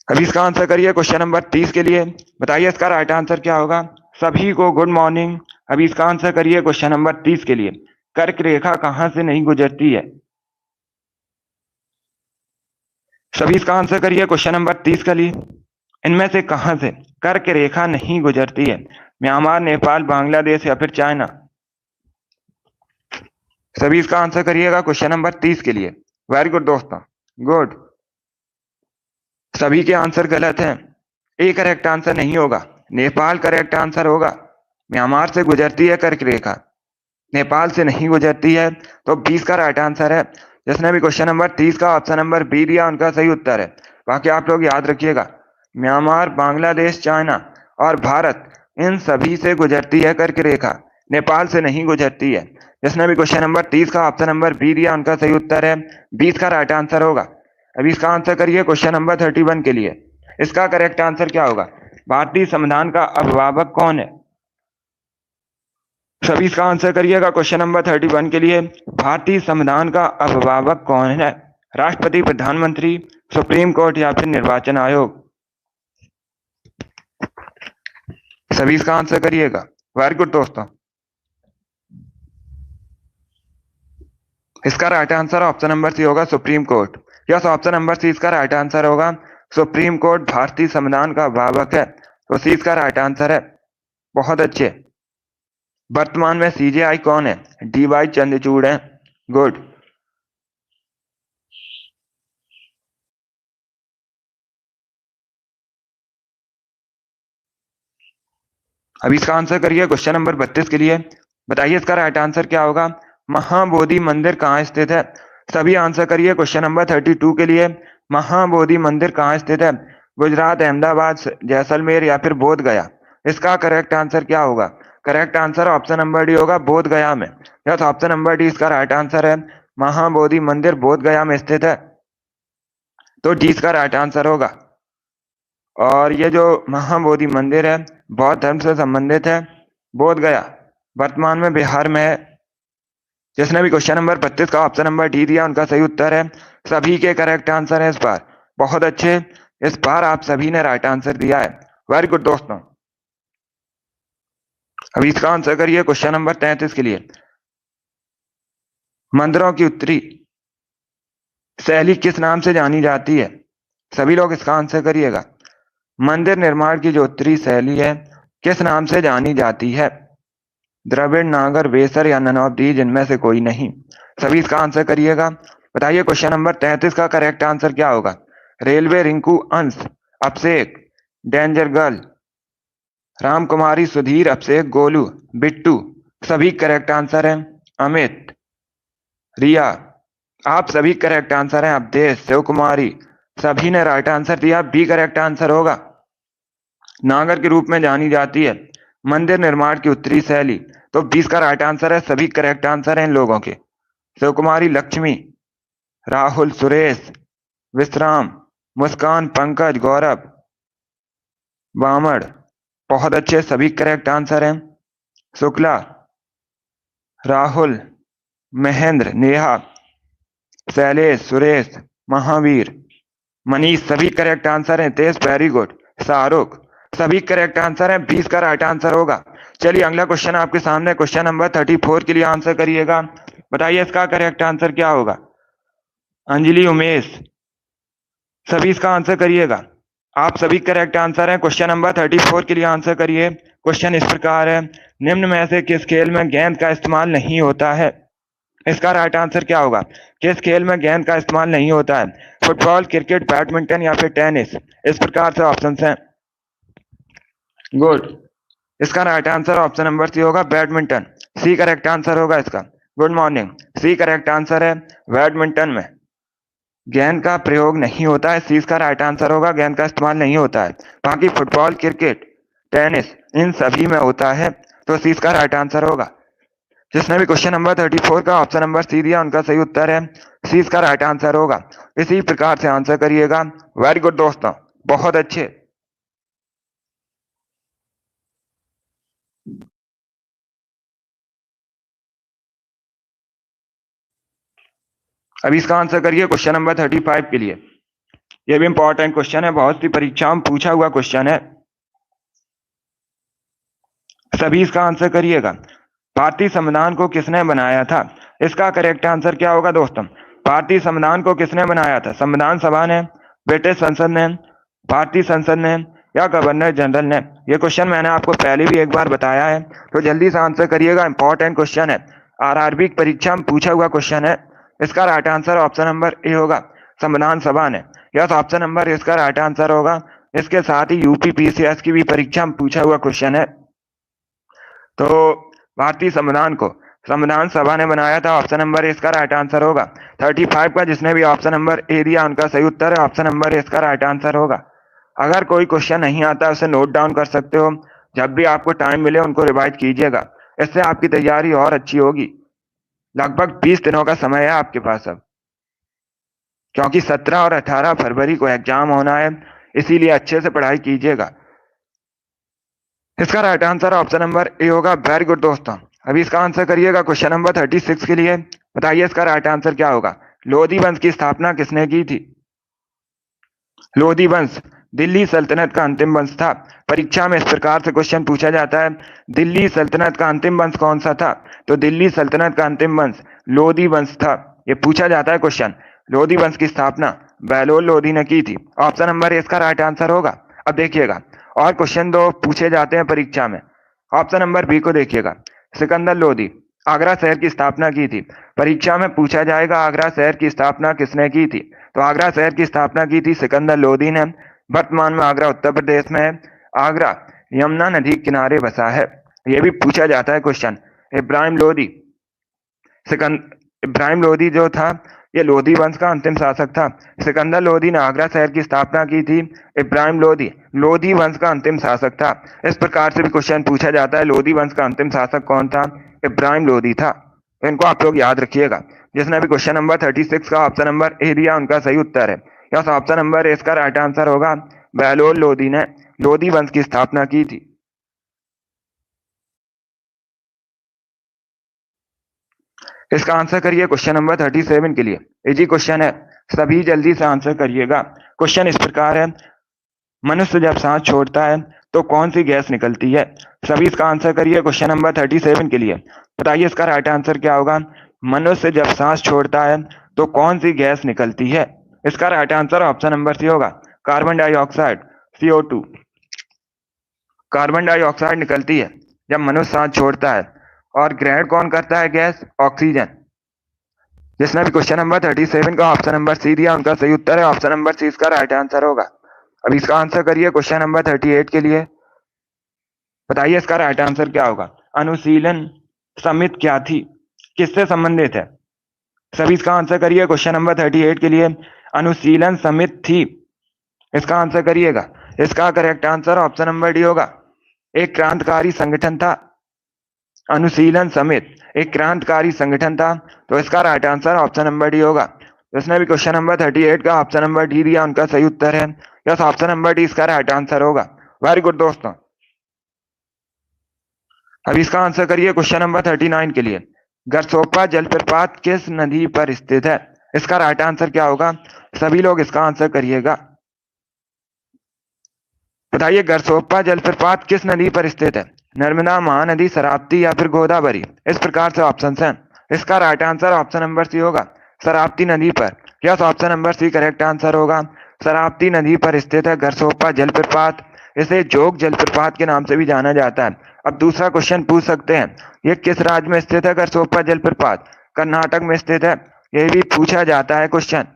अभी इसका आंसर करिए क्वेश्चन नंबर 30 के लिए। बताइए इसका राइट आंसर क्या होगा? सभी को गुड मॉर्निंग। अभी इसका आंसर करिए क्वेश्चन नंबर 30 के लिए। कर्क रेखा कहां से नहीं गुजरती है? सभी इसका आंसर करिए क्वेश्चन नंबर 30 के लिए। इनमें से कहां से कर्क रेखा नहीं गुजरती है? म्यांमार, नेपाल, बांग्लादेश या फिर चाइना? सभी इसका आंसर करिएगा क्वेश्चन नंबर 30 के लिए। वेरी गुड दोस्तों, गुड। सभी के आंसर गलत हैं। ए करेक्ट आंसर नहीं होगा, नेपाल करेक्ट आंसर होगा। म्यांमार से गुजरती है कर्क रेखा, नेपाल से नहीं गुजरती है, तो 20 का राइट आंसर है। जिसने भी क्वेश्चन नंबर 30 का ऑप्शन नंबर बी दिया उनका सही उत्तर है। बाकी आप लोग याद रखिएगा, म्यांमार, बांग्लादेश, चाइना और भारत, इन सभी से गुजरती है कर्क रेखा, नेपाल से नहीं गुजरती है। जिसने भी क्वेश्चन नंबर 30 का ऑप्शन नंबर बी दिया उनका सही उत्तर है 20 का राइट आंसर होगा। अभी इसका आंसर करिए क्वेश्चन नंबर 31 के लिए। इसका करेक्ट आंसर क्या होगा? भारतीय संविधान का अभिभावक कौन है? सभी इसका आंसर करिएगा क्वेश्चन नंबर 31 के लिए। भारतीय संविधान का अभिभावक कौन है? राष्ट्रपति, प्रधानमंत्री, सुप्रीम कोर्ट या फिर निर्वाचन आयोग? सभी इसका आंसर करिएगा। वेरी गुड दोस्तों। इसका right answer option number C होगा, Supreme Court. Yes, option number C इसका राइट आंसर होगा। सुप्रीम कोर्ट भारतीय संविधान का अभिभावक है, तो सी इसका राइट आंसर है। बहुत अच्छे। वर्तमान में सीजेआई कौन है? डीवाई चंद्रचूड़ है। गुड। अब इसका आंसर करिए क्वेश्चन नंबर 32 के लिए। बताइए इसका राइट आंसर क्या होगा? महाबोधि मंदिर कहाँ स्थित है? सभी आंसर करिए क्वेश्चन नंबर 32 के लिए। महाबोधि मंदिर कहाँ स्थित है? गुजरात, अहमदाबाद, जैसलमेर या फिर बोध गया? इसका करेक्ट आंसर क्या होगा? Correct answer option number D होगा, बोध गया में। यस, ऑप्शन नंबर डी इसका राइट आंसर है। महाबोधि मंदिर बोध गया में स्थित है, तो डी इसका राइट आंसर होगा। और ये जो महाबोधि मंदिर है बौद्ध धर्म से संबंधित है, बोध गया वर्तमान में बिहार में है। जिसने भी क्वेश्चन नंबर 32 का ऑप्शन नंबर डी दिया उनका सही उत्तर है। सभी के करेक्ट आंसर है इस बार। बहुत अच्छे, इस बार आप सभी ने राइट आंसर दिया है। वेरी गुड दोस्तों। अब इसका आंसर करिए क्वेश्चन नंबर 33 के लिए। मंदिरों की उत्तरी शैली किस नाम से जानी जाती है? सभी लोग इसका आंसर करिएगा। मंदिर निर्माण की जो उत्तरी शैली है किस नाम से जानी जाती है? द्रविड़, नागर, वेसर या नन ऑफ दीज, इनमें से कोई नहीं। सभी इसका आंसर करिएगा। बताइए क्वेश्चन नंबर 33 का करेक्ट आंसर क्या होगा? रेलवे, रिंकू, अंश, अभिषेक, डेंजर गर्ल, रामकुमारी, सुधीर, अभिषेक, गोलू, बिट्टू, सभी करेक्ट आंसर है। अमित, रिया, आप सभी करेक्ट आंसर है। अवधेश, शिव कुमारी, सभी ने राइट आंसर दिया। बी करेक्ट आंसर होगा। नागर के रूप में जानी जाती है मंदिर निर्माण की उत्तरी शैली, तो 20 का राइट आंसर है। सभी करेक्ट आंसर हैं इन लोगों के। शिव कुमारी, लक्ष्मी, राहुल, सुरेश, विश्राम, मुस्कान, पंकज, गौरव, बामड़, बहुत अच्छे, सभी करेक्ट आंसर हैं। शुक्ला, राहुल, महेंद्र, नेहा, शैलेश, सुरेश, महावीर, मनीष, सभी करेक्ट आंसर हैं। तेज, वेरी गुड। शाहरुख, सभी करेक्ट आंसर है। 20 का राइट आंसर होगा। चलिए अगला क्वेश्चन आपके सामने, क्वेश्चन नंबर 34 के लिए आंसर करिएगा। बताइए इसका करेक्ट आंसर क्या होगा? अंजलि, उमेश, सभी इसका आंसर करिएगा। आप सभी करेक्ट आंसर हैं। क्वेश्चन नंबर 34 के लिए आंसर करिए। क्वेश्चन इस प्रकार है, निम्न में से किस खेल में गेंद का इस्तेमाल नहीं होता है? इसका राइट आंसर क्या होगा? किस खेल में गेंद का इस्तेमाल नहीं होता है? फुटबॉल, क्रिकेट, बैडमिंटन या फिर टेनिस? इस प्रकार से ऑप्शन हैं। गुड, इसका right answer option number C होगा, बैडमिंटन। सी करेक्ट आंसर होगा इसका। Good morning, C correct answer है। बैडमिंटन में गेंद का प्रयोग नहीं होता है। सी इसका राइट आंसर होगा, गेंद का इस्तेमाल नहीं होता है। बाकी फुटबॉल, क्रिकेट, टेनिस, इन सभी में होता है, तो सी इसका राइट आंसर होगा। जिसने भी क्वेश्चन नंबर 34 का ऑप्शन नंबर सी दिया उनका सही उत्तर है सी इसका राइट आंसर होगा। इसी प्रकार से आंसर करिएगा। वेरी गुड दोस्तों, बहुत अच्छे। अभी इसका आंसर करिए क्वेश्चन नंबर 35 के लिए। यह भी इंपॉर्टेंट क्वेश्चन है, बहुत सी परीक्षाओं में पूछा हुआ क्वेश्चन है। सभी इसका आंसर करिएगा। भारतीय संविधान को किसने बनाया था? इसका करेक्ट आंसर क्या होगा दोस्तों? भारतीय संविधान को किसने बनाया था? संविधान सभा ने, ब्रिटिश संसद ने, भारतीय संसद ने या गवर्नर जनरल ने? यह क्वेश्चन मैंने आपको पहले भी एक बार बताया है, तो जल्दी से आंसर करिएगा। इंपॉर्टेंट क्वेश्चन है, आरआरबी परीक्षा में पूछा हुआ क्वेश्चन है। इसका right answer option number A होगा, संविधान सभा ने। यस, ऑप्शन नंबर इसका राइट आंसर होगा। इसके साथ ही यूपी पीसीएस की भी परीक्षा में पूछा हुआ क्वेश्चन है। तो भारतीय संविधान को संविधान सभा ने बनाया था, ऑप्शन नंबर इसका राइट आंसर होगा। 35 का जिसने भी ऑप्शन नंबर ए दिया उनका सही उत्तर है, ऑप्शन नंबर इसका राइट आंसर होगा। अगर कोई क्वेश्चन नहीं आता उसे नोट डाउन कर सकते हो, जब भी आपको टाइम मिले उनको रिवाइज कीजिएगा, इससे आपकी तैयारी और अच्छी होगी। लगभग 20 दिनों का समय है आपके पास अब, क्योंकि 17 और 18 फरवरी को एग्जाम होना है, इसीलिए अच्छे से पढ़ाई कीजिएगा। इसका right answer option number A होगा। वेरी गुड दोस्तों, अभी इसका आंसर करिएगा क्वेश्चन नंबर 36 के लिए। बताइए इसका राइट आंसर क्या होगा? लोधी वंश की स्थापना किसने की थी? लोधी वंश दिल्ली सल्तनत का अंतिम वंश था। परीक्षा में इस प्रकार से क्वेश्चन पूछा जाता है, दिल्ली सल्तनत का अंतिम वंश कौन सा था? तो दिल्ली सल्तनत का अंतिम वंश लोधी वंश था। ये पूछा जाता है क्वेश्चन। लोधी वंश की स्थापना बहलोल लोधी ने की थी, ऑप्शन नंबर इसका राइट आंसर होगा। अब देखिएगा, और क्वेश्चन दो पूछे जाते हैं परीक्षा में, ऑप्शन नंबर बी को देखिएगा। सिकंदर लोधी आगरा शहर की स्थापना की थी। परीक्षा में पूछा जाएगा आगरा शहर की स्थापना किसने की थी? तो आगरा शहर की स्थापना की थी सिकंदर लोधी ने। वर्तमान में आगरा उत्तर प्रदेश में है। आगरा यमुना नदी किनारे बसा है। यह भी पूछा जाता है क्वेश्चन। इब्राहिम लोधी इब्राहिम लोधी जो था, ये लोधी वंश का अंतिम शासक था। सिकंदर लोधी ने आगरा शहर की स्थापना की थी। इब्राहिम लोधी लोधी वंश का अंतिम शासक था। इस प्रकार से भी क्वेश्चन पूछा जाता है, लोधी वंश का अंतिम शासक कौन था? इब्राहिम लोधी था। इनको आप लोग याद रखिएगा। जिसने भी क्वेश्चन नंबर 36 का ऑप्शन नंबर ए दिया उनका सही उत्तर है। यस, ऑप्शन नंबर इसका राइट आंसर होगा। बहलोल लोधी ने लोधी वंश की स्थापना की थी। इसका आंसर करिए क्वेश्चन नंबर 37 के लिए। इजी क्वेश्चन है, सभी जल्दी से आंसर करिएगा। क्वेश्चन इस प्रकार है, मनुष्य जब सांस छोड़ता है तो कौन सी गैस निकलती है? सभी इसका आंसर करिए क्वेश्चन नंबर 37 के लिए। बताइए इसका राइट आंसर क्या होगा? मनुष्य जब सांस छोड़ता है तो कौन सी गैस निकलती है? इसका right answer option number C होगा, carbon dioxide, CO2। Carbon dioxide निकलती है जब मनुष्य सांस छोड़ता है। और ग्रहण कौन करता है गैस? ऑक्सीजन। जिसने भी क्वेश्चन नंबर 37 का ऑप्शन नंबर सी दिया उनका सही उत्तर है ऑप्शन नंबर सी, इसका राइट आंसर होगा। अब इसका आंसर करिए क्वेश्चन नंबर 38 के लिए। बताइए इसका राइट आंसर क्या होगा? अनुशीलन समिति क्या थी? किससे संबंधित है? सभी इसका आंसर करिए क्वेश्चन नंबर 38 के लिए। अनुशीलन समिति थी, इसका आंसर करिएगा। इसका correct answer option number D होगा, एक क्रांतिकारी संगठन था। अनुशीलन समिति एक क्रांतिकारी संगठन था, तो इसका right answer option number D होगा। जिसने भी क्वेश्चन नंबर 38 का ऑप्शन नंबर डी दिया उनका सही उत्तर है यस, ऑप्शन नंबर डी इसका राइट आंसर होगा। वेरी गुड दोस्तों। अब इसका आंसर करिए क्वेश्चन नंबर 39 के लिए। गरसोपा जलप्रपात किस नदी पर स्थित है? इसका राइट आंसर क्या होगा? सभी लोग इसका आंसर करिएगा। बताइए गरसोपा जलप्रपात किस नदी पर स्थित है? नर्मदा, महानदी, शरावती या फिर गोदावरी? इस प्रकार से ऑप्शन हैं। इसका right answer option number C होगा, शरावती नदी पर। Yes, option number C correct answer होगा। शरावती नदी पर स्थित है गरसोपा जलप्रपात। इसे जोग जलप्रपात के नाम से भी जाना जाता है। अब दूसरा क्वेश्चन पूछ सकते हैं, ये किस राज्य में स्थित है गरसोपा जलप्रपात? कर्नाटक में स्थित है। ये भी पूछा जाता है क्वेश्चन।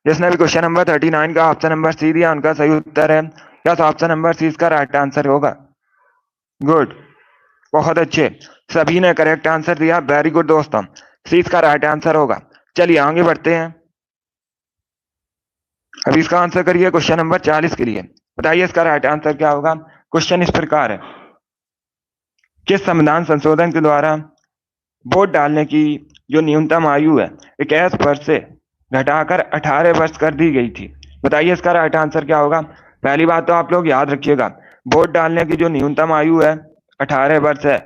जिसने भी क्वेश्चन नंबर 39 का ऑप्शन नंबर सी दिया उनका सही उत्तर है यस, ऑप्शन नंबर सी इसका राइट आंसर होगा। गुड, बहुत अच्छे, सभी ने करेक्ट आंसर दिया। वेरी गुड दोस्तों, सी इसका राइट आंसर होगा। चलिए आगे बढ़ते हैं। अभी इसका आंसर करिए क्वेश्चन नंबर 40 के लिए। बताइए इसका राइट आंसर क्या होगा? क्वेश्चन इस प्रकार है, किस संविधान संशोधन के द्वारा वोट डालने की जो न्यूनतम आयु है 21 वर्ष से घटाकर 18 वर्ष कर दी गई थी? बताइए इसका राइट आंसर क्या होगा? पहली बात तो आप लोग याद रखिएगा, वोट डालने की जो न्यूनतम आयु है 18 वर्ष है।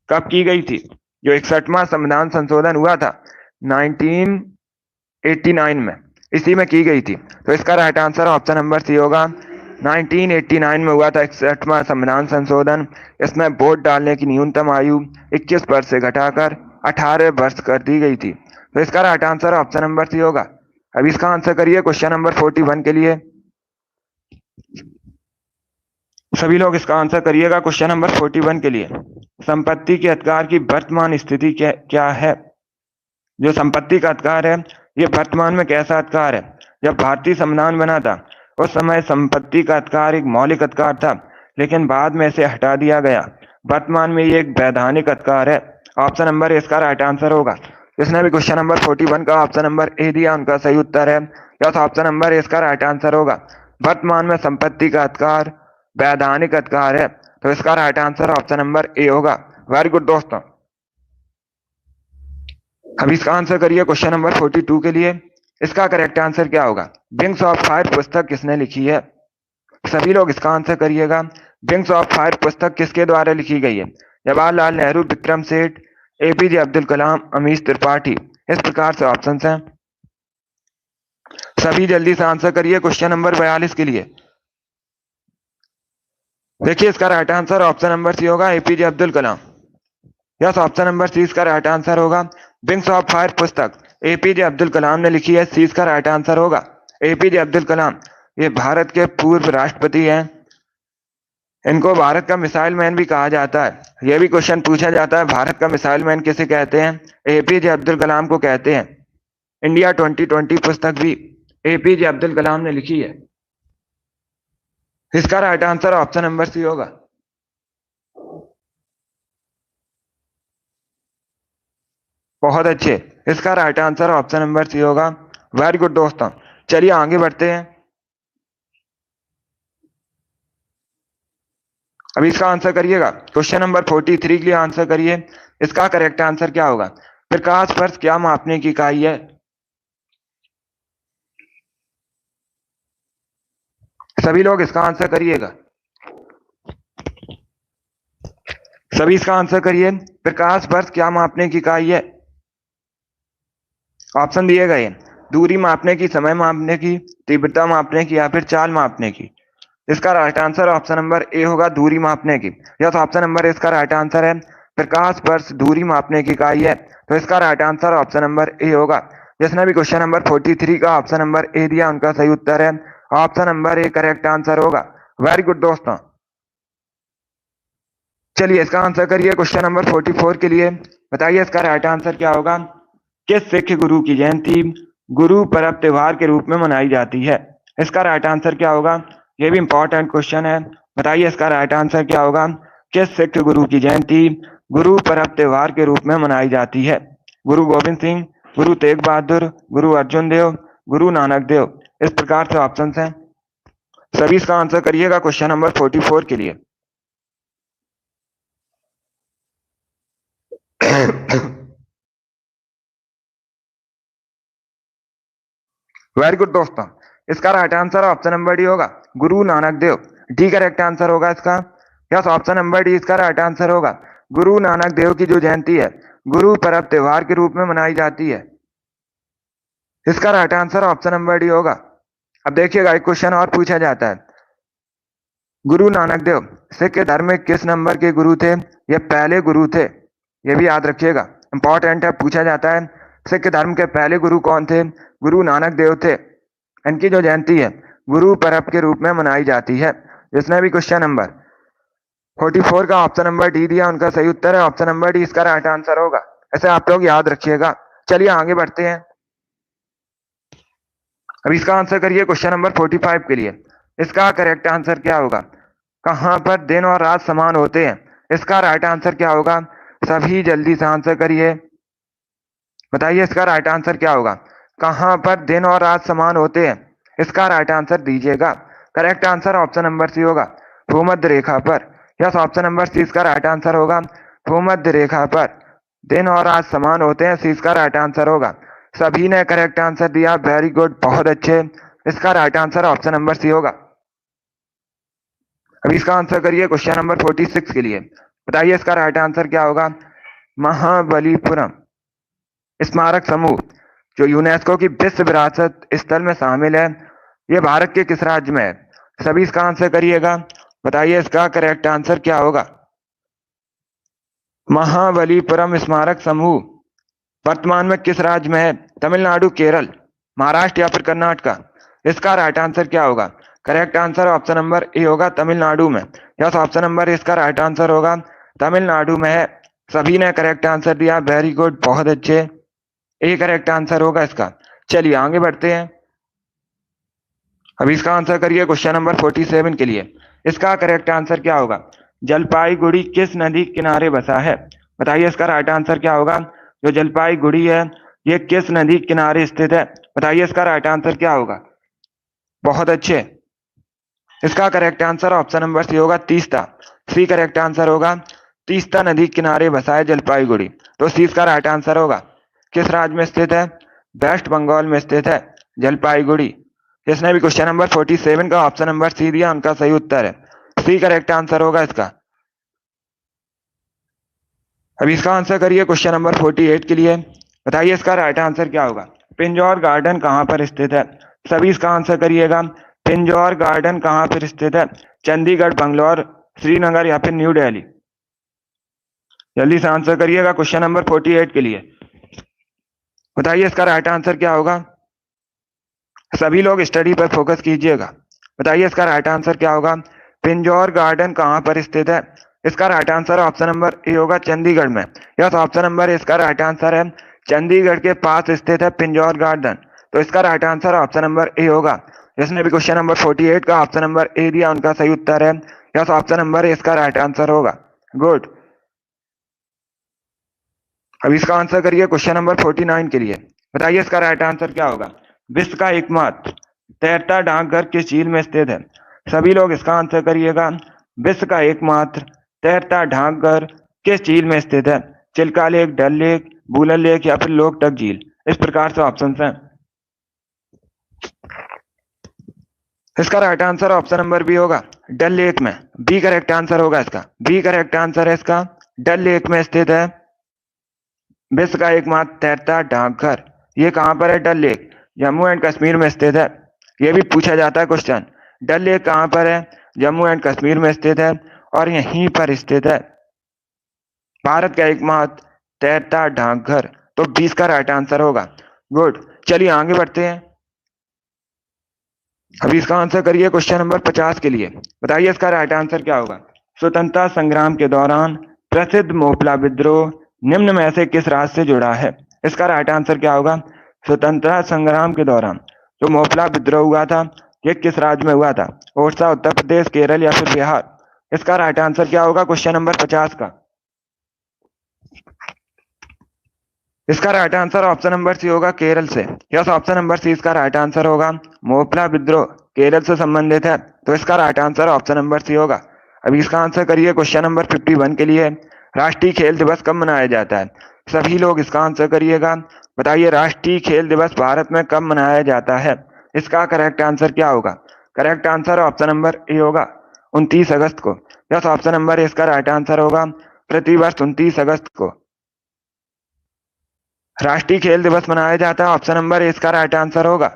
कब की गई थी? जो 61वां संविधान संशोधन हुआ था 1989 में, इसी में की गई थी। तो इसका right answer option number C होगा, 1989 में हुआ था 61वां संविधान संशोधन। इसमें वोट डालने की न्यूनतम आयु 21 वर्ष से घटाकर 18 वर्ष कर दी गई थी। तो इसका right answer option number C होगा। अब इसका आंसर करिए क्वेश्चन नंबर 41 के लिए। सभी लोग इसका आंसर करिएगा क्वेश्चन नंबर 41 के लिए। संपत्ति के अधिकार की वर्तमान स्थिति क्या है? जो संपत्ति का अधिकार है ये वर्तमान में कैसा अधिकार है? जब भारतीय संविधान बना था उस समय संपत्ति का अधिकार एक मौलिक अधिकार था, लेकिन बाद में इसे हटा दिया गया। वर्तमान में ये एक वैधानिक अधिकार है। ऑप्शन नंबर इसका राइट आंसर होगा। जिसने भी क्वेश्चन नंबर 41 का ऑप्शन नंबर ए दिया उनका सही उत्तर है यस, ऑप्शन नंबर इसका राइट आंसर होगा। वर्तमान में संपत्ति का अधिकार वैधानिक अधिकार है, तो इसका right answer option number A होगा। वेरी गुड दोस्तों। अब इसका आंसर करिए क्वेश्चन नंबर 42 के लिए। इसका करेक्ट आंसर क्या होगा? विंग्स ऑफ फायर पुस्तक किसने लिखी है? सभी लोग इसका आंसर करिएगा। विंग्स ऑफ फायर पुस्तक किसके द्वारा लिखी गई है? जवाहरलाल नेहरू, विक्रम सेठ, APJ अब्दुल कलाम, अमीश त्रिपाठी? इस प्रकार से ऑप्शंस हैं। सभी जल्दी से आंसर करिए क्वेश्चन नंबर 42 के लिए। देखिए इसका right answer option number C होगा, APJ Abdul Kalam. Yes, option number C इसका राइट आंसर होगा। विंग्स ऑफ फायर पुस्तक APJ अब्दुल कलाम ने लिखी है, सी इसका राइट आंसर होगा। APJ अब्दुल कलाम ये भारत के पूर्व राष्ट्रपति हैं। इनको भारत का मिसाइल मैन भी कहा जाता है। यह भी क्वेश्चन पूछा जाता है, भारत का मिसाइल मैन किसे कहते हैं? APJ अब्दुल कलाम को कहते हैं। इंडिया 2020 पुस्तक भी APJ अब्दुल कलाम ने लिखी है। इसका right answer option number C होगा। बहुत अच्छे, इसका right answer option number C होगा। वेरी गुड दोस्तों, चलिए आगे बढ़ते हैं। अभी इसका आंसर करिएगा क्वेश्चन नंबर 43 के लिए आंसर करिए। इसका करेक्ट आंसर क्या होगा? प्रकाश वर्ष क्या मापने की इकाई है? सभी लोग इसका आंसर करिएगा। सभी इसका आंसर करिए। प्रकाश वर्ष क्या मापने की इकाई है? ऑप्शन दिए गए, दूरी मापने की, समय मापने की, तीव्रता मापने की या फिर चाल मापने की? इसका right answer option number A होगा दूरी मापने की। यस, ऑप्शन नंबर ए इसका राइट आंसर है। प्रकाश वर्ष दूरी मापने की इकाई है, तो इसका right answer option number A होगा। जिसने भी क्वेश्चन नंबर 43 का ऑप्शन नंबर ए दिया उनका सही उत्तर है ऑप्शन नंबर ए करेक्ट आंसर होगा। वेरी गुड दोस्तों। चलिए इसका आंसर करिए क्वेश्चन नंबर 44 के लिए। बताइए इसका राइट आंसर क्या होगा। किस सिख गुरु की जयंती गुरु पर्व त्योहार के रूप में मनाई जाती है। इसका राइट आंसर क्या होगा। यह भी इंपॉर्टेंट क्वेश्चन है। बताइए इसका राइट आंसर क्या होगा। किस सिख गुरु की जयंती गुरु पर्व त्योहार के रूप में मनाई जाती है। गुरु गोविंद सिंह, गुरु तेग बहादुर, गुरु अर्जुन देव, गुरु नानक देव। इस प्रकार से ऑप्शन है। सभी इसका आंसर करिएगा क्वेश्चन नंबर 44 के लिए। वेरी गुड दोस्तों। इसका right answer option number D होगा Guru Nanak Dev. D correct answer होगा इसका। यस, ऑप्शन नंबर डी इसका राइट आंसर होगा। गुरु नानक देव की जो जयंती है गुरु पर्व त्योहार के रूप में मनाई जाती है। इसका right answer option number D होगा। अब देखिएगा एक क्वेश्चन और पूछा जाता है। गुरु नानक देव सिख धर्म में किस नंबर के गुरु थे। ये पहले गुरु थे, ये भी याद रखिएगा, इंपॉर्टेंट है, पूछा जाता है। सिख धर्म के पहले गुरु कौन थे। गुरु नानक देव थे। इनकी जो जयंती है गुरु पर्व के रूप में मनाई जाती है। जिसने भी क्वेश्चन नंबर 44 का ऑप्शन नंबर डी दिया उनका सही उत्तर है ऑप्शन नंबर डी इसका राइट आंसर होगा। ऐसे आप लोग याद रखिएगा। चलिए आगे बढ़ते हैं। अब इसका आंसर करिए क्वेश्चन नंबर 45 के लिए। इसका करेक्ट आंसर क्या होगा। कहां पर दिन और रात समान होते हैं। इसका राइट आंसर क्या होगा। सभी जल्दी से आंसर करिए। बताइए इसका राइट आंसर क्या होगा। कहां पर दिन और रात समान होते हैं। इसका राइट आंसर दीजिएगा। Correct answer option number C होगा भूमध्य रेखा पर। यस, ऑप्शन नंबर सी इसका राइट आंसर होगा भूमध्य रेखा पर दिन और रात समान होते हैं। सी इसका राइट आंसर होगा। सभी ने करेक्ट आंसर दिया। वेरी गुड, बहुत अच्छे। इसका right answer option number C होगा। अभी इसका आंसर करिए क्वेश्चन नंबर 46 के लिए। बताइए इसका राइट आंसर क्या होगा। महाबलीपुरम स्मारक समूह जो यूनेस्को की विश्व विरासत स्थल में शामिल है, ये भारत के किस राज्य में है। सभी इसका आंसर करिएगा। बताइए इसका करेक्ट आंसर क्या होगा। महाबलीपुरम स्मारक समूह वर्तमान में किस राज्य में है। तमिलनाडु, केरल, महाराष्ट्र या फिर कर्नाटका। इसका राइट आंसर क्या होगा। Correct answer option number A होगा तमिलनाडु में। यस, ऑप्शन नंबर इसका राइट आंसर होगा तमिलनाडु में है। सभी ने करेक्ट आंसर दिया। वेरी गुड, बहुत अच्छे। ए करेक्ट आंसर होगा इसका। चलिए आगे बढ़ते हैं। अभी इसका आंसर करिए क्वेश्चन नंबर 47 के लिए। इसका करेक्ट आंसर क्या होगा। जलपाईगुड़ी किस नदी किनारे बसा है। बताइए इसका राइट आंसर क्या होगा। जो जलपाईगुड़ी है ये किस नदी किनारे स्थित है। बताइए इसका राइट आंसर क्या होगा। बहुत अच्छे। इसका correct answer option number C होगा तीस्ता। सी करेक्ट आंसर होगा। तीस्ता नदी किनारे बसा है जलपाईगुड़ी, तो सी इसका राइट आंसर होगा। किस राज्य में स्थित है। वेस्ट बंगाल में स्थित है जलपाईगुड़ी। जिसने भी क्वेश्चन नंबर 47 का ऑप्शन नंबर सी दिया उनका सही उत्तर है। सी करेक्ट आंसर होगा इसका। अभी इसका आंसर करिए क्वेश्चन नंबर 48 के लिए। बताइए इसका राइट आंसर क्या होगा। पिंजौर गार्डन कहां पर स्थित है। सभी इसका आंसर करिएगा। पिंजौर गार्डन कहां पर स्थित है। चंडीगढ़, बंगलौर, श्रीनगर या फिर न्यू दिल्ली। जल्दी से आंसर करिएगा क्वेश्चन नंबर 48 के लिए। बताइए इसका राइट आंसर क्या होगा। सभी लोग स्टडी पर फोकस कीजिएगा। बताइए इसका राइट आंसर क्या होगा। पिंजौर गार्डन कहां पर स्थित है। इसका right answer option number A होगा चंडीगढ़ में। यस, ऑप्शन नंबर इसका राइट आंसर है। चंडीगढ़ के पास स्थित है पिंजौर गार्डन, तो इसका right answer option number A होगा। जिसने भी क्वेश्चन नंबर 48 का ऑप्शन नंबर ए दिया उनका सही उत्तर है। यस, ऑप्शन नंबर ए इसका राइट आंसर होगा। गुड। अब इसका आंसर करिए क्वेश्चन नंबर 49 के लिए। बताइए इसका राइट आंसर क्या होगा। विश्व का एकमात्र तैरता डाकघर किस झील में स्थित है। सभी लोग इसका आंसर करिएगा। विश्व का एकमात्र तैरता डाकघर किस झील में स्थित है। चिल्का लेक, डल लेक, बूलन लेक या फिर लोकटक झील। इस प्रकार से ऑप्शन हैं। इसका right answer option number B होगा डल लेक में। बी करेक्ट आंसर होगा इसका। बी करेक्ट आंसर है इसका। डल लेक में स्थित है विश्व का एकमात्र तैरता डाकघर। ये कहां पर है। डल लेक जम्मू एंड कश्मीर में स्थित है। यह भी पूछा जाता है क्वेश्चन। डल लेक कहाँ पर है? जम्मू एंड कश्मीर में स्थित है और यहीं पर स्थित है। भारत का एकमात्र तैरता डाकघर, तो 20 का राइट आंसर होगा। गुड, चलिए आगे बढ़ते हैं। अभी इसका आंसर करिए क्वेश्चन नंबर 50 के लिए। बताइए इसका राइट आंसर क्या होगा। स्वतंत्रता संग्राम के दौरान प्रसिद्ध मोपला विद्रोह निम्न में से किस राज्य से जुड़ा है? इसका राइट आंसर क्या होगा। स्वतंत्रता संग्राम के दौरान जो मोपला विद्रोह हुआ था, ये किस राज्य में हुआ था? ओडिशा, उत्तर प्रदेश, केरल या फिर बिहार? इसका राइट आंसर क्या होगा क्वेश्चन नंबर 50 का। इसका right answer option number C Kerala, केरल से। यस, ऑप्शन नंबर सी इसका राइट आंसर होगा। मोपला विद्रोह केरल से संबंधित है, तो इसका right answer option number C होगा। अभी इसका आंसर करिए क्वेश्चन नंबर 51 के लिए। राष्ट्रीय खेल दिवस कब मनाया जाता है? सभी लोग इसका आंसर करिएगा। बताइए राष्ट्रीय खेल दिवस भारत में कब मनाया जाता है? इसका करेक्ट आंसर क्या होगा? Correct answer option number A होगा, 29 अगस्त को। यस, ऑप्शन नंबर इसका राइट आंसर होगा। प्रतिवर्ष 29 अगस्त को राष्ट्रीय खेल दिवस मनाया जाता है। ऑप्शन नंबर इसका राइट आंसर होगा।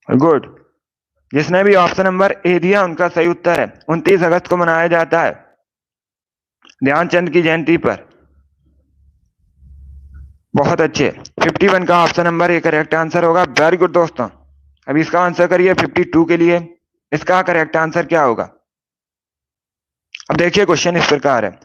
गुड, जिसने भी ऑप्शन नंबर ए दिया उनका सही उत्तर है। 29 अगस्त को मनाया जाता है ध्यानचंद की जयंती पर। बहुत अच्छे, 51 का ऑप्शन नंबर ए करेक्ट आंसर होगा। वेरी गुड दोस्तों। अभी इसका आंसर करिए 52 के लिए। इसका करेक्ट आंसर क्या होगा? अब देखिए क्वेश्चन इस प्रकार है।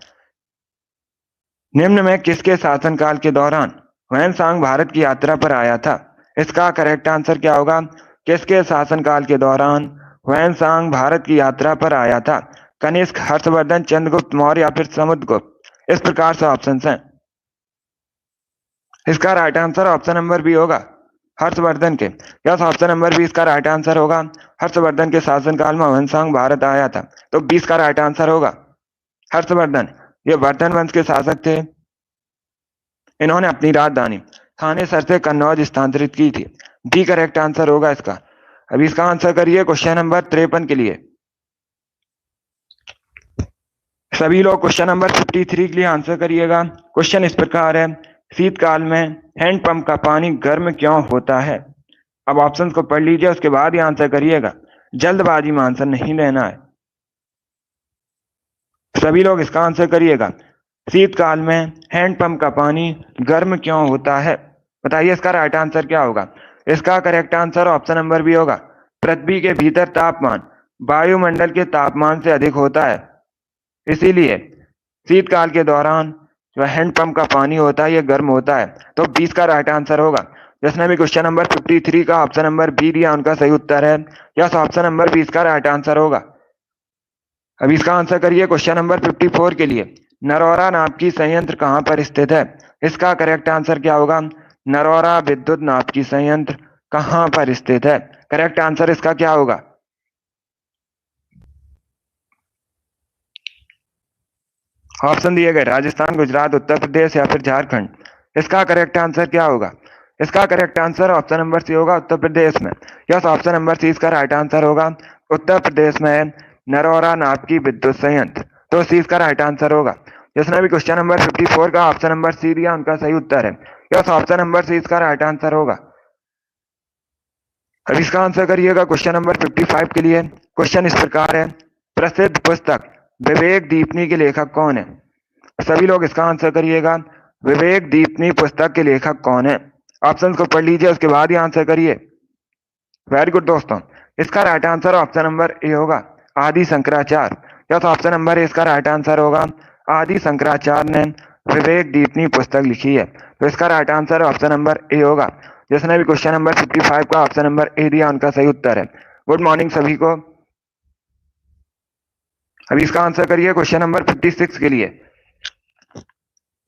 निम्न में किसके शासनकाल के दौरान ह्वेनसांग भारत की यात्रा पर आया था? इसका करेक्ट आंसर क्या होगा? किसके शासनकाल के दौरान ह्वेनसांग भारत की यात्रा पर आया था? कनिष्क, हर्षवर्धन, चंद्रगुप्त मौर्य या फिर समुद्रगुप्त? इस प्रकार से ऑप्शन हैं। इसका right answer option number B होगा, हर्षवर्धन के। यस, ऑप्शन नंबर बी इसका राइट आंसर होगा। हर्षवर्धन के शासनकाल में ह्वेनसांग भारत आया था, तो 20 का राइट आंसर होगा। हर्षवर्धन ये वर्धन वंश के शासक थे। इन्होंने अपनी राजधानी थानेसर से कन्नौज स्थानांतरित की थी। डी करेक्ट आंसर होगा इसका। अभी इसका आंसर करिए क्वेश्चन नंबर 53 के लिए। सभी लोग क्वेश्चन नंबर 53 के लिए आंसर करिएगा। क्वेश्चन इस प्रकार है। शीतकाल में हैंडपंप का पानी गर्म क्यों होता है? अब ऑप्शंस को पढ़ लीजिए, उसके बाद ही आंसर करिएगा। जल्दबाजी में आंसर नहीं देना है। सभी लोग इसका आंसर करिएगा। शीतकाल में हैंडपंप का पानी गर्म क्यों होता है? बताइए इसका राइट आंसर क्या होगा। इसका correct answer option number B होगा। पृथ्वी के भीतर तापमान वायुमंडल के तापमान से अधिक होता है, इसीलिए शीतकाल के दौरान जो हैंडपंप का पानी होता है ये गर्म होता है, तो 20 का राइट आंसर होगा। जिसने भी क्वेश्चन नंबर 53 का ऑप्शन नंबर बी दिया उनका सही उत्तर है। यस, ऑप्शन नंबर 20 का राइट आंसर होगा। अभी इसका आंसर करिए क्वेश्चन नंबर 54 के लिए। नरौरा नाभिकीय संयंत्र कहाँ पर स्थित है? इसका करेक्ट आंसर क्या होगा? नरौरा विद्युत नाभिकीय संयंत्र कहाँ पर स्थित है? करेक्ट आंसर इसका क्या होगा? ऑप्शन दिए गए राजस्थान, गुजरात, उत्तर प्रदेश या फिर झारखंड। इसका करेक्ट आंसर क्या होगा? इसका correct answer option number C होगा, उत्तर प्रदेश में। यस, ऑप्शन नंबर सी इसका राइट आंसर होगा। उत्तर प्रदेश में है नरौरा नाभिकीय विद्युत संयंत्र, तो सी इसका राइट आंसर होगा। जिसने भी क्वेश्चन नंबर 54 का ऑप्शन नंबर सी दिया उनका सही उत्तर है। यस, ऑप्शन नंबर सी इसका राइट आंसर होगा। अब इसका आंसर करिएगा क्वेश्चन नंबर 55 के लिए। क्वेश्चन इस प्रकार है। प्रसिद्ध पुस्तक विवेक दीपिनी के लेखक कौन है? सभी लोग इसका आंसर करिएगा। विवेक दीपिनी पुस्तक के लेखक कौन है? ऑप्शन को पढ़ लीजिए, उसके बाद ही आंसर करिए। वेरी गुड दोस्तों। इसका right answer option number A होगा, आदि Shankaracharya. Yes, option number A इसका राइट आंसर होगा। आदि शंकराचार्य ने विवेक दीपिनी पुस्तक लिखी है, तो इसका right answer option number A होगा। जिसने भी क्वेश्चन नंबर 55 का ऑप्शन नंबर ए दिया उनका सही उत्तर है। गुड मॉर्निंग सभी को। अभी इसका आंसर करिए क्वेश्चन नंबर 56 के लिए।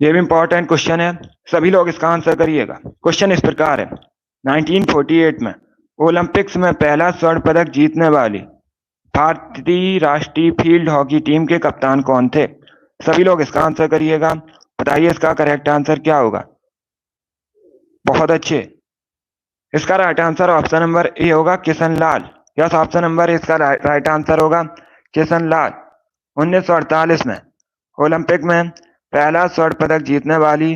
ये भी इंपॉर्टेंट क्वेश्चन है, सभी लोग इसका आंसर करिएगा। क्वेश्चन इस प्रकार है। 1948 में ओलंपिक्स में पहला स्वर्ण पदक जीतने वाली भारतीय राष्ट्रीय फील्ड हॉकी टीम के कप्तान कौन थे? सभी लोग इसका आंसर करिएगा। बताइए इसका करेक्ट आंसर क्या होगा। बहुत अच्छे, इसका right answer option number A होगा, Kishan Lal. Yes, option number इसका राइट आंसर होगा, किशन लाल। 1948 में ओलंपिक में पहला स्वर्ण पदक जीतने वाली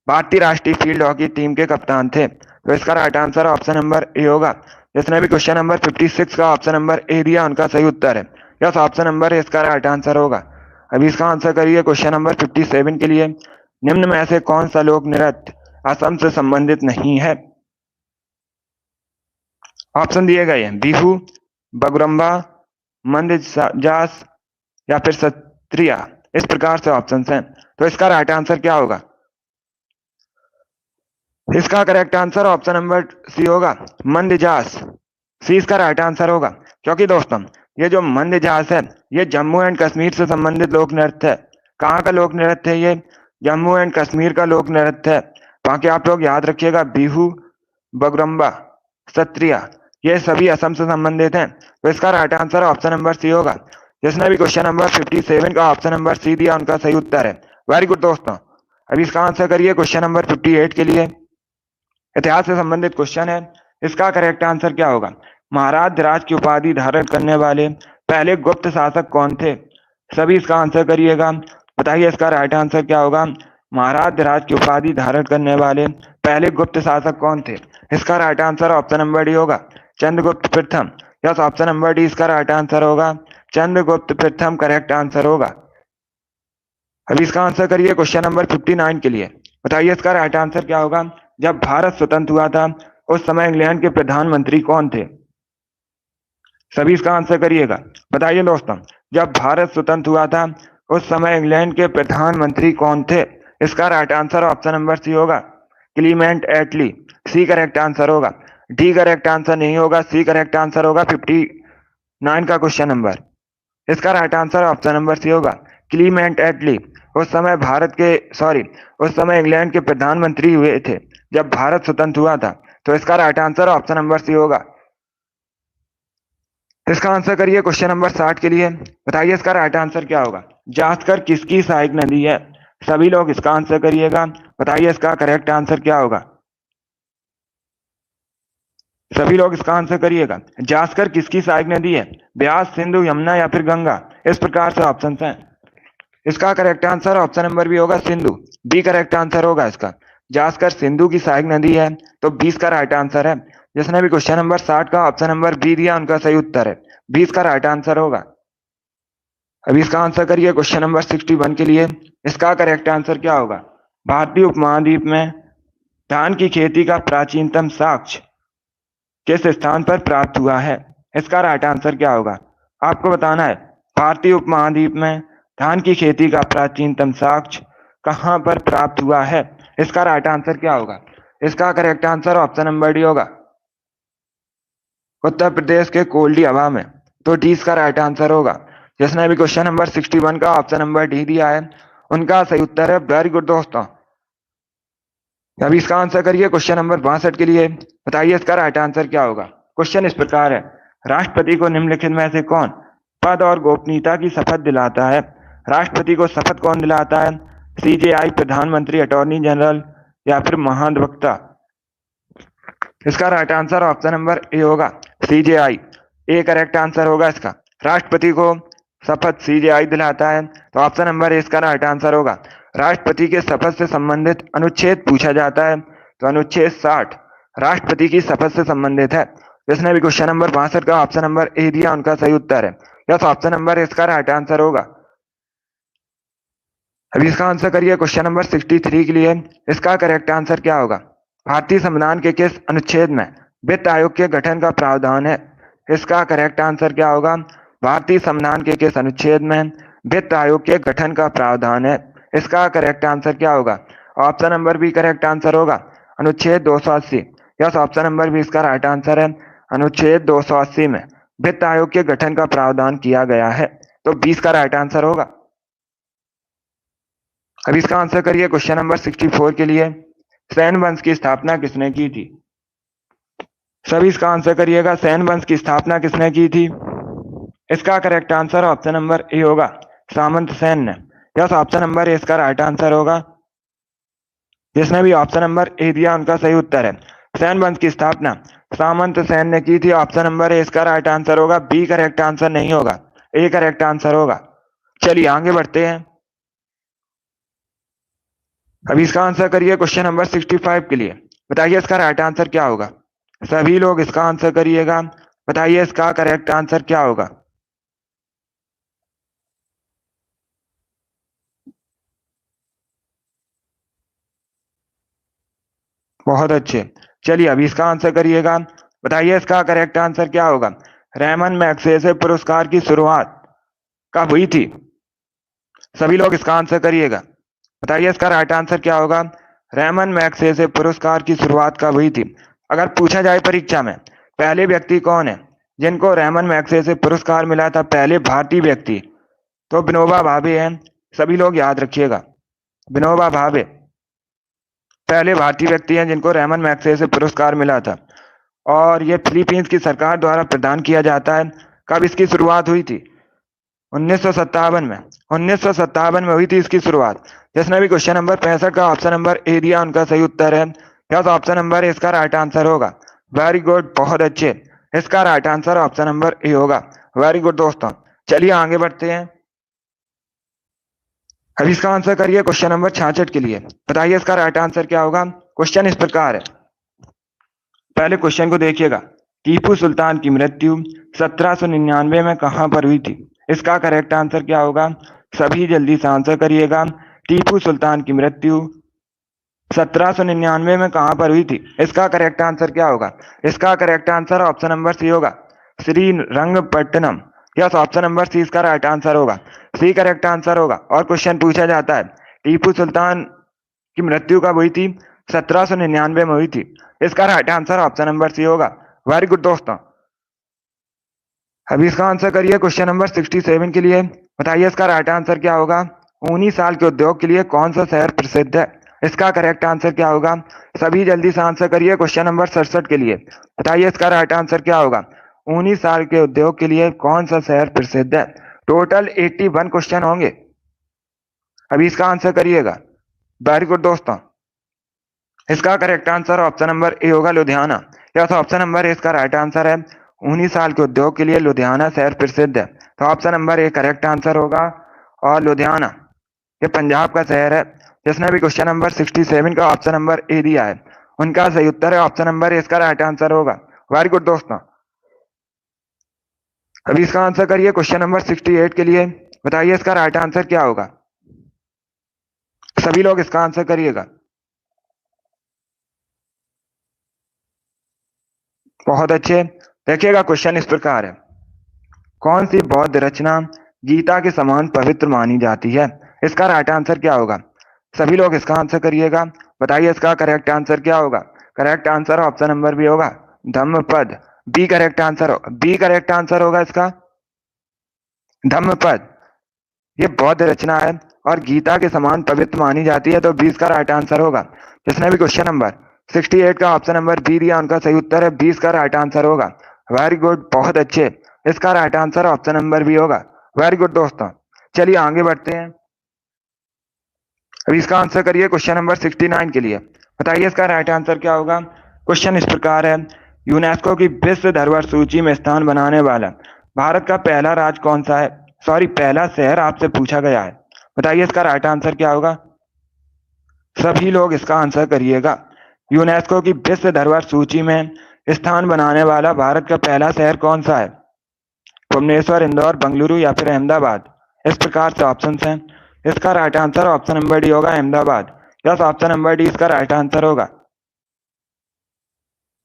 भारतीय राष्ट्रीय फील्ड हॉकी टीम के कप्तान थे, तो इसका right answer option number A होगा। जिसने भी क्वेश्चन नंबर 56 का ऑप्शन नंबर ए दिया उनका सही उत्तर है। यस, ऑप्शन नंबर इसका राइट आंसर होगा। अभी इसका आंसर करिए क्वेश्चन नंबर 57 के लिए। निम्न में से कौन सा लोक नृत्य असम से संबंधित नहीं है? ऑप्शन दिए गए हैं बिहू, बगुरम्बा, मंद जास या फिर सत्रिया। इस प्रकार से ऑप्शंस हैं, तो इसका राइट आंसर क्या होगा? इसका correct answer option number C होगा, मंदजास। सी इसका राइट आंसर होगा, क्योंकि दोस्तों ये जो मंदजास है ये जम्मू एंड कश्मीर से संबंधित लोक नृत्य है। कहाँ का लोक नृत्य है ये? जम्मू एंड कश्मीर का लोक नृत्य है। बाकी आप लोग याद रखिएगा, बिहू, बगुरम्बा, सत्रिया ये सभी असम से संबंधित हैं। तो इसका right answer option number C होगा। जिसने भी क्वेश्चन नंबर 57 का ऑप्शन नंबर सी दिया उनका सही उत्तर है। वेरी गुड दोस्तों। अभी इसका आंसर करिए क्वेश्चन नंबर 58 के लिए। इतिहास से संबंधित क्वेश्चन है। इसका करेक्ट आंसर क्या होगा? महाराज धिराज की उपाधि धारण करने वाले पहले गुप्त शासक कौन थे? सभी इसका आंसर करिएगा। बताइए इसका राइट आंसर क्या होगा? महाराज धिराज की उपाधि धारण करने वाले पहले गुप्त शासक कौन थे? इसका right answer option number D होगा, चंद्रगुप्त प्रथम। यस, ऑप्शन नंबर डी इसका राइट आंसर होगा, चंद्रगुप्त प्रथम करेक्ट आंसर होगा। अभी इसका आंसर करिए क्वेश्चन नंबर 59 के लिए। बताइए इसका राइट आंसर क्या होगा? जब भारत स्वतंत्र हुआ था उस समय इंग्लैंड के प्रधानमंत्री कौन थे? सभी इसका आंसर करिएगा। बताइए दोस्तों, जब भारत स्वतंत्र हुआ था उस समय इंग्लैंड के प्रधानमंत्री कौन थे? इसका right answer option number C होगा, Clement Attlee. C correct answer होगा। डी करेक्ट आंसर नहीं होगा, सी करेक्ट आंसर होगा 59 का क्वेश्चन नंबर। इसका right answer option number C होगा, क्लीमेंट एटली। उस समय इंग्लैंड के प्रधानमंत्री हुए थे जब भारत स्वतंत्र हुआ था। तो इसका right answer option number C होगा। इसका आंसर करिए क्वेश्चन नंबर 60 के लिए। बताइए इसका राइट आंसर क्या होगा? जास्कर किसकी सहायक नदी है? सभी लोग इसका आंसर करिएगा। बताइए इसका करेक्ट आंसर क्या होगा? सभी लोग इसका आंसर करिएगा। जास्कर किसकी सहायक नदी है? ब्यास, सिंधु, यमुना या फिर गंगा? इस प्रकार से ऑप्शन हैं। इसका correct answer option number B होगा, सिंधु। बी करेक्ट आंसर होगा इसका। जास्कर सिंधु की सहायक नदी है, तो 20 का राइट आंसर है। जिसने भी क्वेश्चन नंबर 60 का ऑप्शन नंबर बी दिया उनका सही उत्तर है। 20 का राइट आंसर होगा। अभी इसका आंसर करिए क्वेश्चन नंबर 61 के लिए। इसका करेक्ट आंसर क्या होगा? भारतीय उपमहाद्वीप में धान की खेती का प्राचीनतम साक्ष्य किस स्थान पर प्राप्त हुआ है? इसका राइट आंसर क्या होगा? आपको बताना है। भारतीय उपमहाद्वीप में धान की खेती का प्राचीनतम साक्ष्य कहां पर प्राप्त हुआ है? इसका राइट आंसर क्या होगा? इसका correct answer option number D होगा, उत्तर प्रदेश के कोल्डी हवा में। तो डी इसका राइट आंसर होगा। जिसने भी क्वेश्चन नंबर 61 का ऑप्शन नंबर डी दिया है उनका सही उत्तर है। वेरी गुड दोस्तों। अभी इसका आंसर करिए क्वेश्चन नंबर 62 के लिए। बताइए इसका राइट आंसर क्या होगा? क्वेश्चन इस प्रकार है, राष्ट्रपति को निम्नलिखित में से कौन पद और गोपनीयता की शपथ दिलाता है? राष्ट्रपति को शपथ कौन दिलाता है? सीजेआई, प्रधानमंत्री, अटॉर्नी जनरल या फिर महाधिवक्ता? इसका right answer option number A होगा, सीजेआई। ए करेक्ट आंसर होगा इसका। राष्ट्रपति को शपथ सीजेआई दिलाता है, तो ऑप्शन नंबर ए इसका राइट आंसर होगा। राष्ट्रपति के शपथ से संबंधित अनुच्छेद पूछा जाता है, तो अनुच्छेद 60 राष्ट्रपति की शपथ से संबंधित है। जिसने भी क्वेश्चन नंबर 62 का ऑप्शन नंबर ए दिया उनका सही उत्तर है। यस, ऑप्शन नंबर इसका राइट आंसर होगा। अभी इसका आंसर करिए क्वेश्चन नंबर 63 के लिए। इसका करेक्ट आंसर क्या होगा? भारतीय संविधान के किस अनुच्छेद में वित्त आयोग के गठन का प्रावधान है? इसका करेक्ट आंसर क्या होगा? भारतीय संविधान के किस अनुच्छेद में वित्त आयोग के गठन का प्रावधान है? इसका करेक्ट आंसर क्या होगा? Option number B correct answer होगा, अनुच्छेद 280। यस, ऑप्शन नंबर बी इसका राइट आंसर है। अनुच्छेद 280 में वित्त आयोग के गठन का प्रावधान किया गया है, तो 20 का राइट आंसर होगा। अब इसका आंसर करिए क्वेश्चन नंबर 64 के लिए। सैन वंश की स्थापना किसने की थी? सभी इसका आंसर करिएगा। सैन वंश की स्थापना किसने की थी? इसका correct answer option number A होगा, सामंत सेन ने। यस, ऑप्शन नंबर ए इसका राइट आंसर होगा। जिसने भी ऑप्शन नंबर ए दिया उनका सही उत्तर है। सैन वंश की स्थापना सामंत सेन ने की थी। ऑप्शन नंबर ए इसका राइट आंसर होगा। बी करेक्ट आंसर नहीं होगा, ए करेक्ट आंसर होगा। चलिए आगे बढ़ते हैं। अभी इसका आंसर करिए क्वेश्चन नंबर 65 के लिए। बताइए इसका राइट आंसर क्या होगा? सभी लोग इसका आंसर करिएगा। बताइए इसका करेक्ट आंसर क्या होगा। बहुत अच्छे। चलिए अभी इसका आंसर करिएगा। बताइए इसका करेक्ट आंसर क्या होगा। रेमन मैग्सेसे पुरस्कार की शुरुआत कब हुई थी। सभी लोग इसका आंसर करिएगा। बताइए इसका राइट आंसर क्या होगा। रेमन मैग्सेसे पुरस्कार की शुरुआत कब हुई थी। अगर पूछा जाए परीक्षा में पहले व्यक्ति कौन है जिनको रेमन मैग्सेसे पुरस्कार मिला था, पहले भारतीय व्यक्ति, तो विनोबा भावे हैं। सभी लोग याद रखिएगा, विनोबा भावे पहले भारतीय व्यक्ति हैं जिनको रेमन मैग्सेसे पुरस्कार मिला था, और ये फिलीपींस की सरकार द्वारा प्रदान किया जाता है। कब इसकी शुरुआत हुई थी। 1957 में। 1957 में हुई थी इसकी शुरुआत। जिसने भी क्वेश्चन नंबर 65 का ऑप्शन नंबर ए दिया उनका सही उत्तर है यस, ऑप्शन नंबर इसका राइट आंसर होगा। वेरी गुड, बहुत अच्छे। इसका right answer option number A होगा। वेरी गुड दोस्तों, चलिए आगे बढ़ते हैं। अभी इसका आंसर करिए क्वेश्चन नंबर 66 के लिए। बताइए इसका राइट आंसर क्या होगा। क्वेश्चन इस प्रकार है, पहले क्वेश्चन को देखिएगा। टीपू सुल्तान की मृत्यु 1799 में कहां पर हुई थी। इसका करेक्ट आंसर क्या होगा। सभी जल्दी से आंसर करिएगा। टीपू सुल्तान की मृत्यु 1799 में कहां पर हुई थी। इसका करेक्ट आंसर क्या होगा। इसका correct answer option number C होगा, Srirangapatna. Yes, option number C इसका राइट आंसर होगा। सी करेक्ट आंसर होगा। और क्वेश्चन पूछा जाता है टीपू सुल्तान की मृत्यु कब हुई थी। 1799 में हुई थी। इसका right answer option number C होगा। वेरी गुड दोस्तों, अभी इसका आंसर करिए क्वेश्चन नंबर 67 के लिए। बताइए इसका राइट आंसर क्या होगा। 19 साल के उद्योग के लिए कौन सा शहर प्रसिद्ध है। इसका करेक्ट आंसर क्या होगा। सभी जल्दी से आंसर करिए क्वेश्चन नंबर 67 के लिए। बताइए इसका राइट आंसर क्या होगा। 19 साल के उद्योग के लिए कौन सा शहर प्रसिद्ध है। टोटल 81 क्वेश्चन होंगे। अभी इसका आंसर करिएगा। वेरी गुड दोस्तों, इसका correct answer option number A होगा, Ludhiana. Yes, option number A इसका राइट आंसर है। 19 साल के उद्योग के लिए लुधियाना शहर प्रसिद्ध है, तो ऑप्शन नंबर ए करेक्ट आंसर होगा। और लुधियाना ये पंजाब का शहर है। जिसने भी क्वेश्चन नंबर 67 का ऑप्शन नंबर ए दिया है उनका सही उत्तर है ऑप्शन नंबर ए इसका राइट आंसर होगा। वेरी गुड दोस्तों, अभी इसका आंसर करिए क्वेश्चन नंबर 68 के लिए। बताइए इसका राइट आंसर क्या होगा। सभी लोग इसका आंसर करिएगा। बहुत अच्छे। देखिएगा क्वेश्चन इस प्रकार है, कौन सी बौद्ध रचना गीता के समान पवित्र मानी जाती है। इसका राइट आंसर क्या होगा। सभी लोग इसका आंसर करिएगा। बताइए इसका करेक्ट आंसर क्या होगा। Correct answer option number B होगा, धम्मपद। बी करेक्ट आंसर हो, बी करेक्ट आंसर होगा इसका, धम्मपद। ये बौद्ध रचना है और गीता के समान पवित्र मानी जाती है, तो 20 का राइट आंसर होगा। जिसने भी क्वेश्चन नंबर 68 का ऑप्शन नंबर बी दिया उनका सही उत्तर है 20 का राइट आंसर होगा। वेरी गुड, बहुत अच्छे। इसका right answer option number B होगा। वेरी गुड दोस्तों, चलिए आगे बढ़ते हैं। अभी इसका आंसर करिए क्वेश्चन नंबर 69 के लिए। बताइए इसका राइट आंसर क्या होगा। क्वेश्चन इस प्रकार है, यूनेस्को की विश्व धरोहर सूची में स्थान बनाने वाला भारत का पहला राज्य कौन सा है। सॉरी, पहला शहर आपसे पूछा गया है। बताइए इसका राइट आंसर क्या होगा। सभी लोग इसका आंसर करिएगा। यूनेस्को की विश्व धरोहर सूची में स्थान बनाने वाला भारत का पहला शहर कौन सा है। भुवनेश्वर, इंदौर, बंगलुरु या फिर अहमदाबाद। इस प्रकार से ऑप्शन हैं। इसका right answer option number D होगा, Ahmedabad. Yes, option number D इसका राइट आंसर होगा।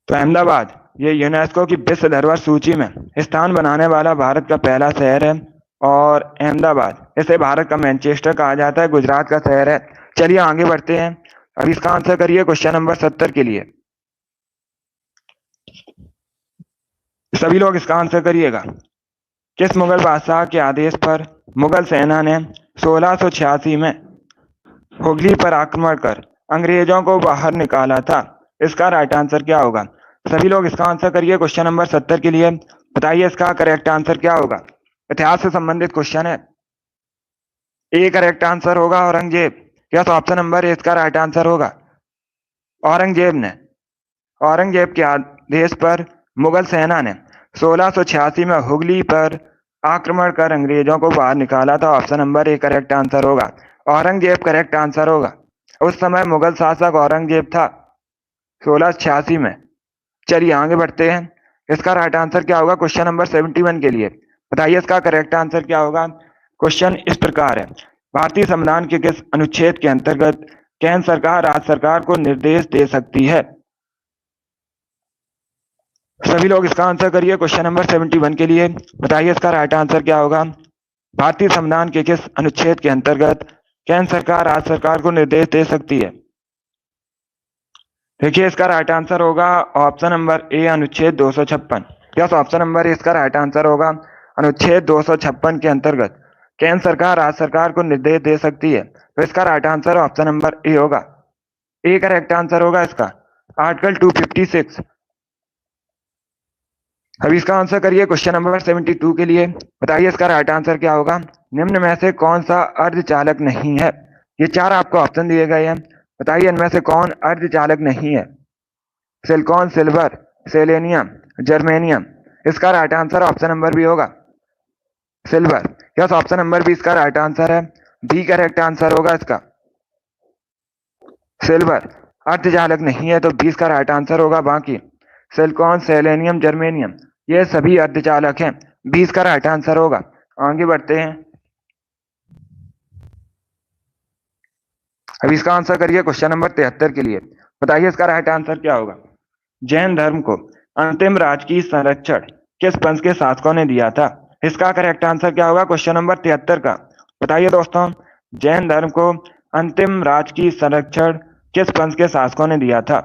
तो अहमदाबाद ये यूनेस्को की विश्व धरोहर सूची में स्थान बनाने वाला भारत का पहला शहर है, और अहमदाबाद इसे भारत का मैनचेस्टर कहा जाता है, गुजरात का शहर है। चलिए आगे बढ़ते हैं। अब इसका आंसर करिए क्वेश्चन नंबर 70 के लिए। सभी लोग इसका आंसर करिएगा। किस मुगल बादशाह के आदेश पर मुगल सेना ने 1686 में हुगली पर आक्रमण कर अंग्रेजों को बाहर निकाला था। इसका राइट आंसर क्या होगा। सभी लोग इसका आंसर करिए क्वेश्चन नंबर 70 के लिए। बताइए इसका करेक्ट आंसर क्या होगा। इतिहास से संबंधित क्वेश्चन है। ए करेक्ट आंसर होगा, Aurangzeb. Yes, option number A इसका राइट आंसर होगा। औरंगजेब के आदेश पर मुगल सेना ने 1686 में हुगली पर आक्रमण कर अंग्रेजों को बाहर निकाला था। ऑप्शन नंबर ए करेक्ट आंसर होगा। औरंगजेब करेक्ट आंसर होगा। उस समय मुगल शासक औरंगजेब था 1686 में। चलिए आगे बढ़ते हैं। इसका राइट आंसर क्या होगा क्वेश्चन नंबर 71 के लिए? बताइए इसका करेक्ट आंसर क्या होगा। क्वेश्चन इस प्रकार है, भारतीय संविधान के किस अनुच्छेद के अंतर्गत केंद्र सरकार राज्य सरकार को निर्देश दे सकती है? सभी लोग इसका आंसर करिए क्वेश्चन नंबर 71 के लिए। बताइए इसका राइट आंसर क्या होगा। भारतीय संविधान के किस अनुच्छेद के अंतर्गत केंद्र सरकार राज्य सरकार को निर्देश दे सकती है? देखिए इसका राइट आंसर होगा ऑप्शन नंबर ए, अनुच्छेद 256। यस, ऑप्शन नंबर ए इसका राइट आंसर होगा। अनुच्छेद 256 के अंतर्गत केंद्र सरकार राज्य सरकार को निर्देश दे सकती है, तो इसका right answer option number A होगा। ए करेक्ट आंसर होगा इसका। आर्टिकल 256। अभी इसका आंसर करिए क्वेश्चन नंबर 72 के लिए। बताइए इसका राइट आंसर क्या होगा। निम्न में से कौन सा अर्धचालक नहीं है? ये चार आपको ऑप्शन दिए गए हैं, बताइए इनमें से कौन अर्धचालक नहीं है। Silicon, silver, selenium, germanium. इसका right answer option number B होगा, silver. Yes, option number B इसका राइट आंसर है। बी करेक्ट आंसर होगा इसका, सिल्वर अर्धचालक नहीं है, तो 20 का राइट आंसर होगा। बाकी सिलिकॉन, सेलेनियम, जर्मेनियम ये सभी अर्धचालक हैं, 20 का राइट आंसर होगा। आगे बढ़ते हैं। अब इसका आंसर करिए क्वेश्चन नंबर 73 के लिए। बताइए इसका राइट आंसर क्या होगा। जैन धर्म को अंतिम राजकीय संरक्षण किस पंथ के शासकों ने दिया था? इसका करेक्ट आंसर क्या होगा क्वेश्चन नंबर 73 का। बताइए दोस्तों, जैन धर्म को अंतिम राजकीय संरक्षण किस पंथ के शासकों ने दिया था?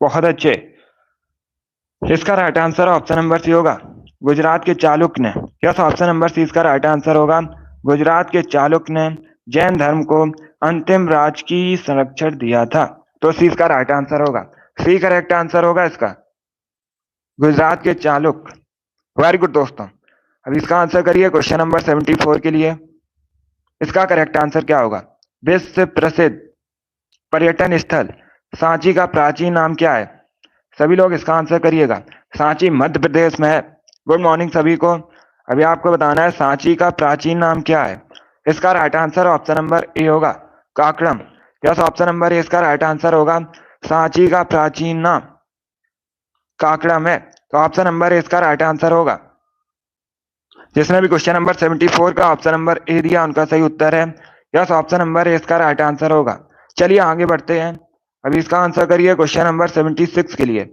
बहुत अच्छे। इसका right answer option number C होगा, गुजरात के चालुक्य ने। यस, ऑप्शन नंबर सी इसका राइट आंसर होगा। गुजरात के चालुक्य ने जैन धर्म को अंतिम राजकीय संरक्षण दिया था, तो सी इसका राइट आंसर होगा। सी करेक्ट आंसर होगा इसका, गुजरात के चालुक्य। वेरी गुड दोस्तों। अब इसका आंसर करिए क्वेश्चन नंबर 74 के लिए। इसका करेक्ट आंसर क्या होगा। विश्व प्रसिद्ध पर्यटन स्थल सांची का प्राचीन नाम क्या है? सभी लोग इसका आंसर करिएगा। सांची मध्य प्रदेश में है। गुड मॉर्निंग सभी को। अभी आपको बताना है सांची का प्राचीन नाम क्या है। इसका right answer option number A होगा, काकड़म। यस, ऑप्शन नंबर ए इसका राइट आंसर होगा। सांची का प्राचीन नाम काकड़म है, तो ऑप्शन नंबर ए इसका राइट आंसर होगा। जिसने भी क्वेश्चन नंबर 74 का ऑप्शन नंबर ए दिया उनका सही उत्तर है। यस, ऑप्शन नंबर ए इसका राइट आंसर होगा। चलिए आगे बढ़ते हैं। अभी इसका आंसर करिए क्वेश्चन नंबर 76 के लिए।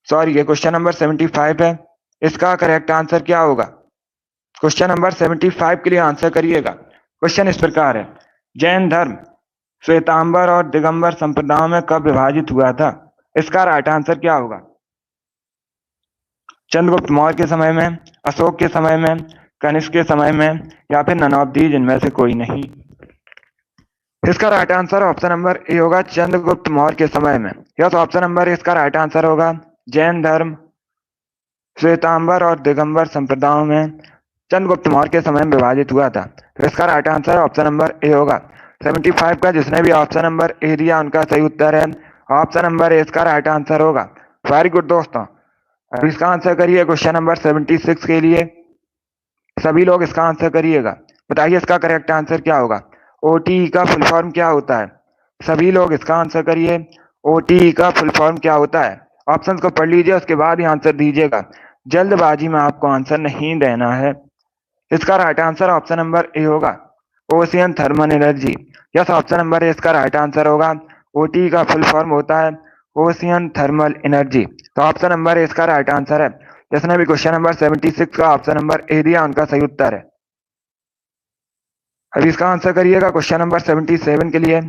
सॉरी, ये क्वेश्चन नंबर 75 है। इसका करेक्ट आंसर क्या होगा। क्वेश्चन नंबर 75 के लिए आंसर करिएगा। क्वेश्चन इस प्रकार है, जैन धर्म श्वेतांबर और दिगंबर संप्रदायों में कब विभाजित हुआ था? इसका राइट आंसर क्या होगा। चंद्रगुप्त मौर्य के समय में, अशोक के समय में, कनिष्क के समय में, या फिर नन ऑफ दीज, इनमें से कोई नहीं। इसका right answer option number A होगा, चंद्रगुप्त मौर्य के समय में। यस, ऑप्शन नंबर ए इसका राइट आंसर होगा। जैन धर्म श्वेतांबर और दिगंबर संप्रदायों में चंद्रगुप्त मौर्य के समय में विभाजित हुआ था, तो इसका right answer option number A होगा। 75 का जिसने भी ऑप्शन नंबर ए दिया उनका सही उत्तर है। ऑप्शन नंबर ए इसका राइट आंसर होगा। वेरी गुड दोस्तों। अब इसका आंसर करिए क्वेश्चन नंबर 76 के लिए। सभी लोग इसका आंसर करिएगा। बताइए इसका करेक्ट आंसर क्या होगा। ओटीई का फुल फॉर्म क्या होता है? सभी लोग इसका आंसर करिए। ओटीई का फुल फॉर्म क्या होता है? ऑप्शंस को पढ़ लीजिए, उसके बाद ही आंसर दीजिएगा। जल्दबाजी में आपको आंसर नहीं देना है। इसका right answer option number A होगा, ocean thermal energy. Yes, option number A इसका राइट आंसर होगा। ओटीई का फुल फॉर्म होता है ओशियन थर्मल एनर्जी, तो ऑप्शन नंबर ए इसका राइट आंसर है। जिसने भी क्वेश्चन नंबर 76 का ऑप्शन नंबर ए दिया उनका सही उत्तर है। अभी इसका आंसर करिएगा क्वेश्चन नंबर 77 के लिए।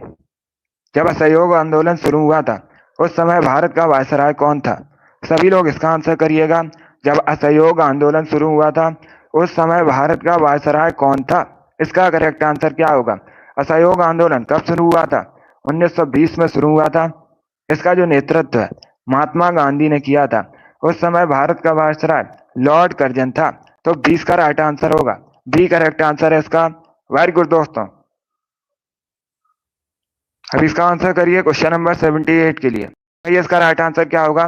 जब असहयोग आंदोलन शुरू हुआ था उस समय भारत का वायसराय कौन था? सभी लोग इसका आंसर करिएगा। जब असहयोग आंदोलन शुरू हुआ था उस समय भारत का वायसराय कौन था? इसका करेक्ट आंसर क्या होगा। असहयोग आंदोलन कब शुरू हुआ था? 1920 में शुरू हुआ था। इसका जो नेतृत्व है महात्मा गांधी ने किया था। उस समय भारत का वायसराय लॉर्ड कर्जन था, तो 20 का राइट आंसर होगा। बी करेक्ट आंसर है इसका। वेरी गुड दोस्तों। अब इसका आंसर करिए क्वेश्चन नंबर 78 के लिए। ये इसका राइट आंसर क्या होगा।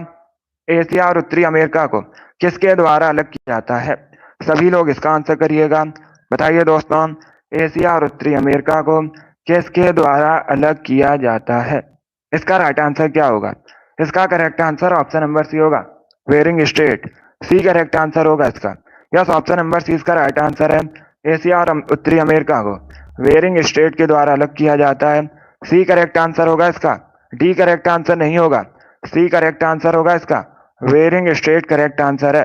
एशिया और उत्तरी अमेरिका को किसके द्वारा अलग किया जाता है? सभी लोग इसका आंसर करिएगा। बताइए दोस्तों, एशिया और उत्तरी अमेरिका को किसके द्वारा अलग किया जाता है? इसका राइट आंसर क्या होगा। इसका correct answer option number C होगा, warring state. C correct answer होगा इसका। यस, ऑप्शन नंबर सी इसका राइट आंसर है। एशिया और उत्तरी अमेरिका को वेरिंग स्टेट के द्वारा अलग किया जाता है। सी करेक्ट आंसर होगा इसका। डी करेक्ट आंसर नहीं होगा, सी करेक्ट आंसर होगा इसका। वेरिंग स्टेट करेक्ट आंसर है।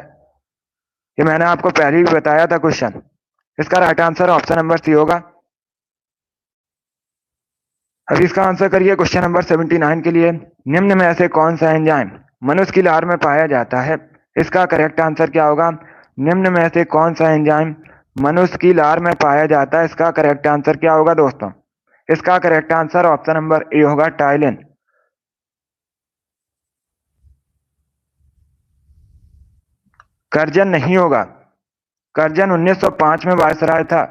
ये मैंने आपको पहले भी बताया था क्वेश्चन। इसका right answer option number C होगा। अब इसका आंसर करिए क्वेश्चन नंबर 79 के लिए। निम्न में से कौन सा एंजाइम मनुष्य की लार में पाया जाता है? इसका करेक्ट आंसर क्या होगा? निम्न में से कौन सा एंजाइम मनुष्य की लार में पाया जाता है? इसका करेक्ट आंसर क्या होगा दोस्तों? इसका correct answer option number A होगा, टाइलिन। कर्जन नहीं होगा, कर्जन 1905 में वायसराय था।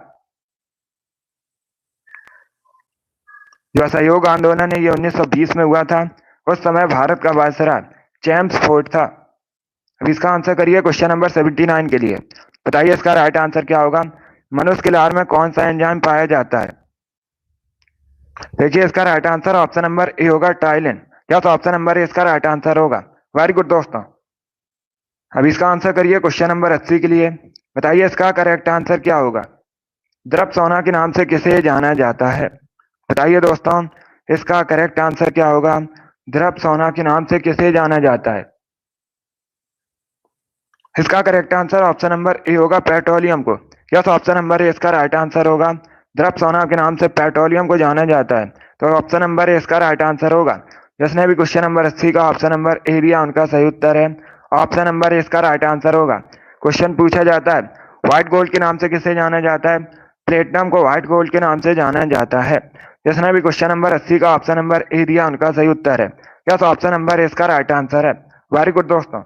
जो असहयोग आंदोलन है ये 1920 में हुआ था। उस समय भारत का वायसराय जेम्स फोर्ड था। अब इसका आंसर करिए क्वेश्चन नंबर 79 के लिए। बताइए इसका राइट आंसर क्या होगा? मनुष्य के लार में कौन सा एंजाइम पाया जाता है? देखिए इसका right answer option number A होगा, टाइलिन। या तो ऑप्शन नंबर ए इसका राइट आंसर होगा। वेरी गुड दोस्तों। अब इसका आंसर करिए क्वेश्चन नंबर 80 के लिए। बताइए इसका करेक्ट आंसर क्या होगा? द्रव सोना के नाम से किसे जाना जाता है? बताइए दोस्तों, इसका करेक्ट आंसर क्या होगा? द्रव सोना के नाम से किसे जाना जाता है? इसका correct answer option number A होगा, पेट्रोलियम को। यस, ऑप्शन नंबर ए इसका राइट आंसर होगा। द्रव सोना के नाम से पेट्रोलियम को जाना जाता है, तो ऑप्शन नंबर ए इसका राइट आंसर होगा। जिसने भी क्वेश्चन नंबर 80 का ऑप्शन नंबर ए दिया उनका सही उत्तर है। ऑप्शन नंबर ए इसका राइट आंसर होगा। क्वेश्चन पूछा जाता है व्हाइट गोल्ड के नाम से किसे जाना जाता है? प्लेटिनम को व्हाइट गोल्ड के नाम से जाना जाता है। जिसने भी क्वेश्चन नंबर 80 का ऑप्शन नंबर ए दिया उनका सही उत्तर है। यस, ऑप्शन नंबर ए इसका राइट आंसर है। वेरी गुड दोस्तों।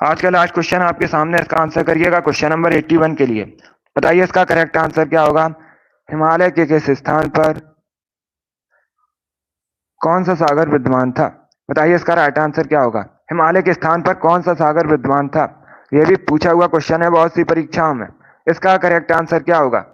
आज का लास्ट क्वेश्चन आपके सामने, इसका आंसर करिएगा क्वेश्चन नंबर 81 के लिए। बताइए इसका करेक्ट आंसर क्या होगा? हिमालय के किस स्थान पर कौन सा सागर विद्यमान था? बताइए इसका राइट आंसर क्या होगा? हिमालय के स्थान पर कौन सा सागर विद्यमान था? यह भी पूछा हुआ क्वेश्चन है बहुत सी परीक्षाओं में। इसका करेक्ट आंसर क्या होगा?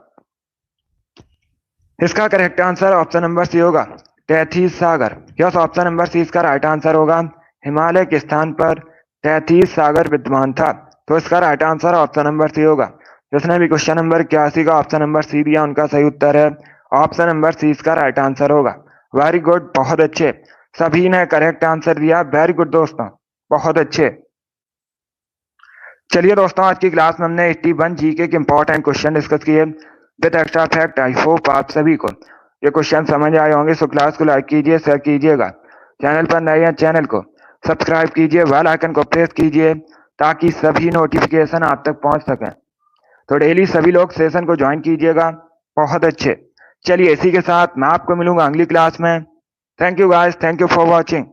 इसका correct answer option number C होगा, तैतीस सागर। यस, ऑप्शन नंबर सी इसका राइट आंसर होगा। हिमालय के स्थान पर 33 सागर विद्यमान था, तो इसका right answer option number C होगा। जिसने भी क्वेश्चन नंबर 81 का ऑप्शन नंबर सी दिया उनका सही उत्तर है। ऑप्शन नंबर सी इसका राइट आंसर होगा। वेरी गुड, बहुत अच्छे, सभी ने करेक्ट आंसर दिया। वेरी गुड दोस्तों, बहुत अच्छे। चलिए दोस्तों, आज की क्लास में हमने 81 जीके के इंपॉर्टेंट क्वेश्चन डिस्कस किए with extra fact. I hope आप सभी को ये क्वेश्चन समझ आए होंगे। सो क्लास को लाइक कीजिए, शेयर कीजिएगा। चैनल पर नए हैं, चैनल को सब्सक्राइब कीजिए, बेल आइकन को प्रेस कीजिए ताकि सभी नोटिफिकेशन आप तक पहुंच सकें। तो डेली सभी लोग सेशन को ज्वाइन कीजिएगा। बहुत अच्छे। चलिए इसी के साथ मैं आपको मिलूंगा अगली क्लास में। Thank you guys, thank you for watching.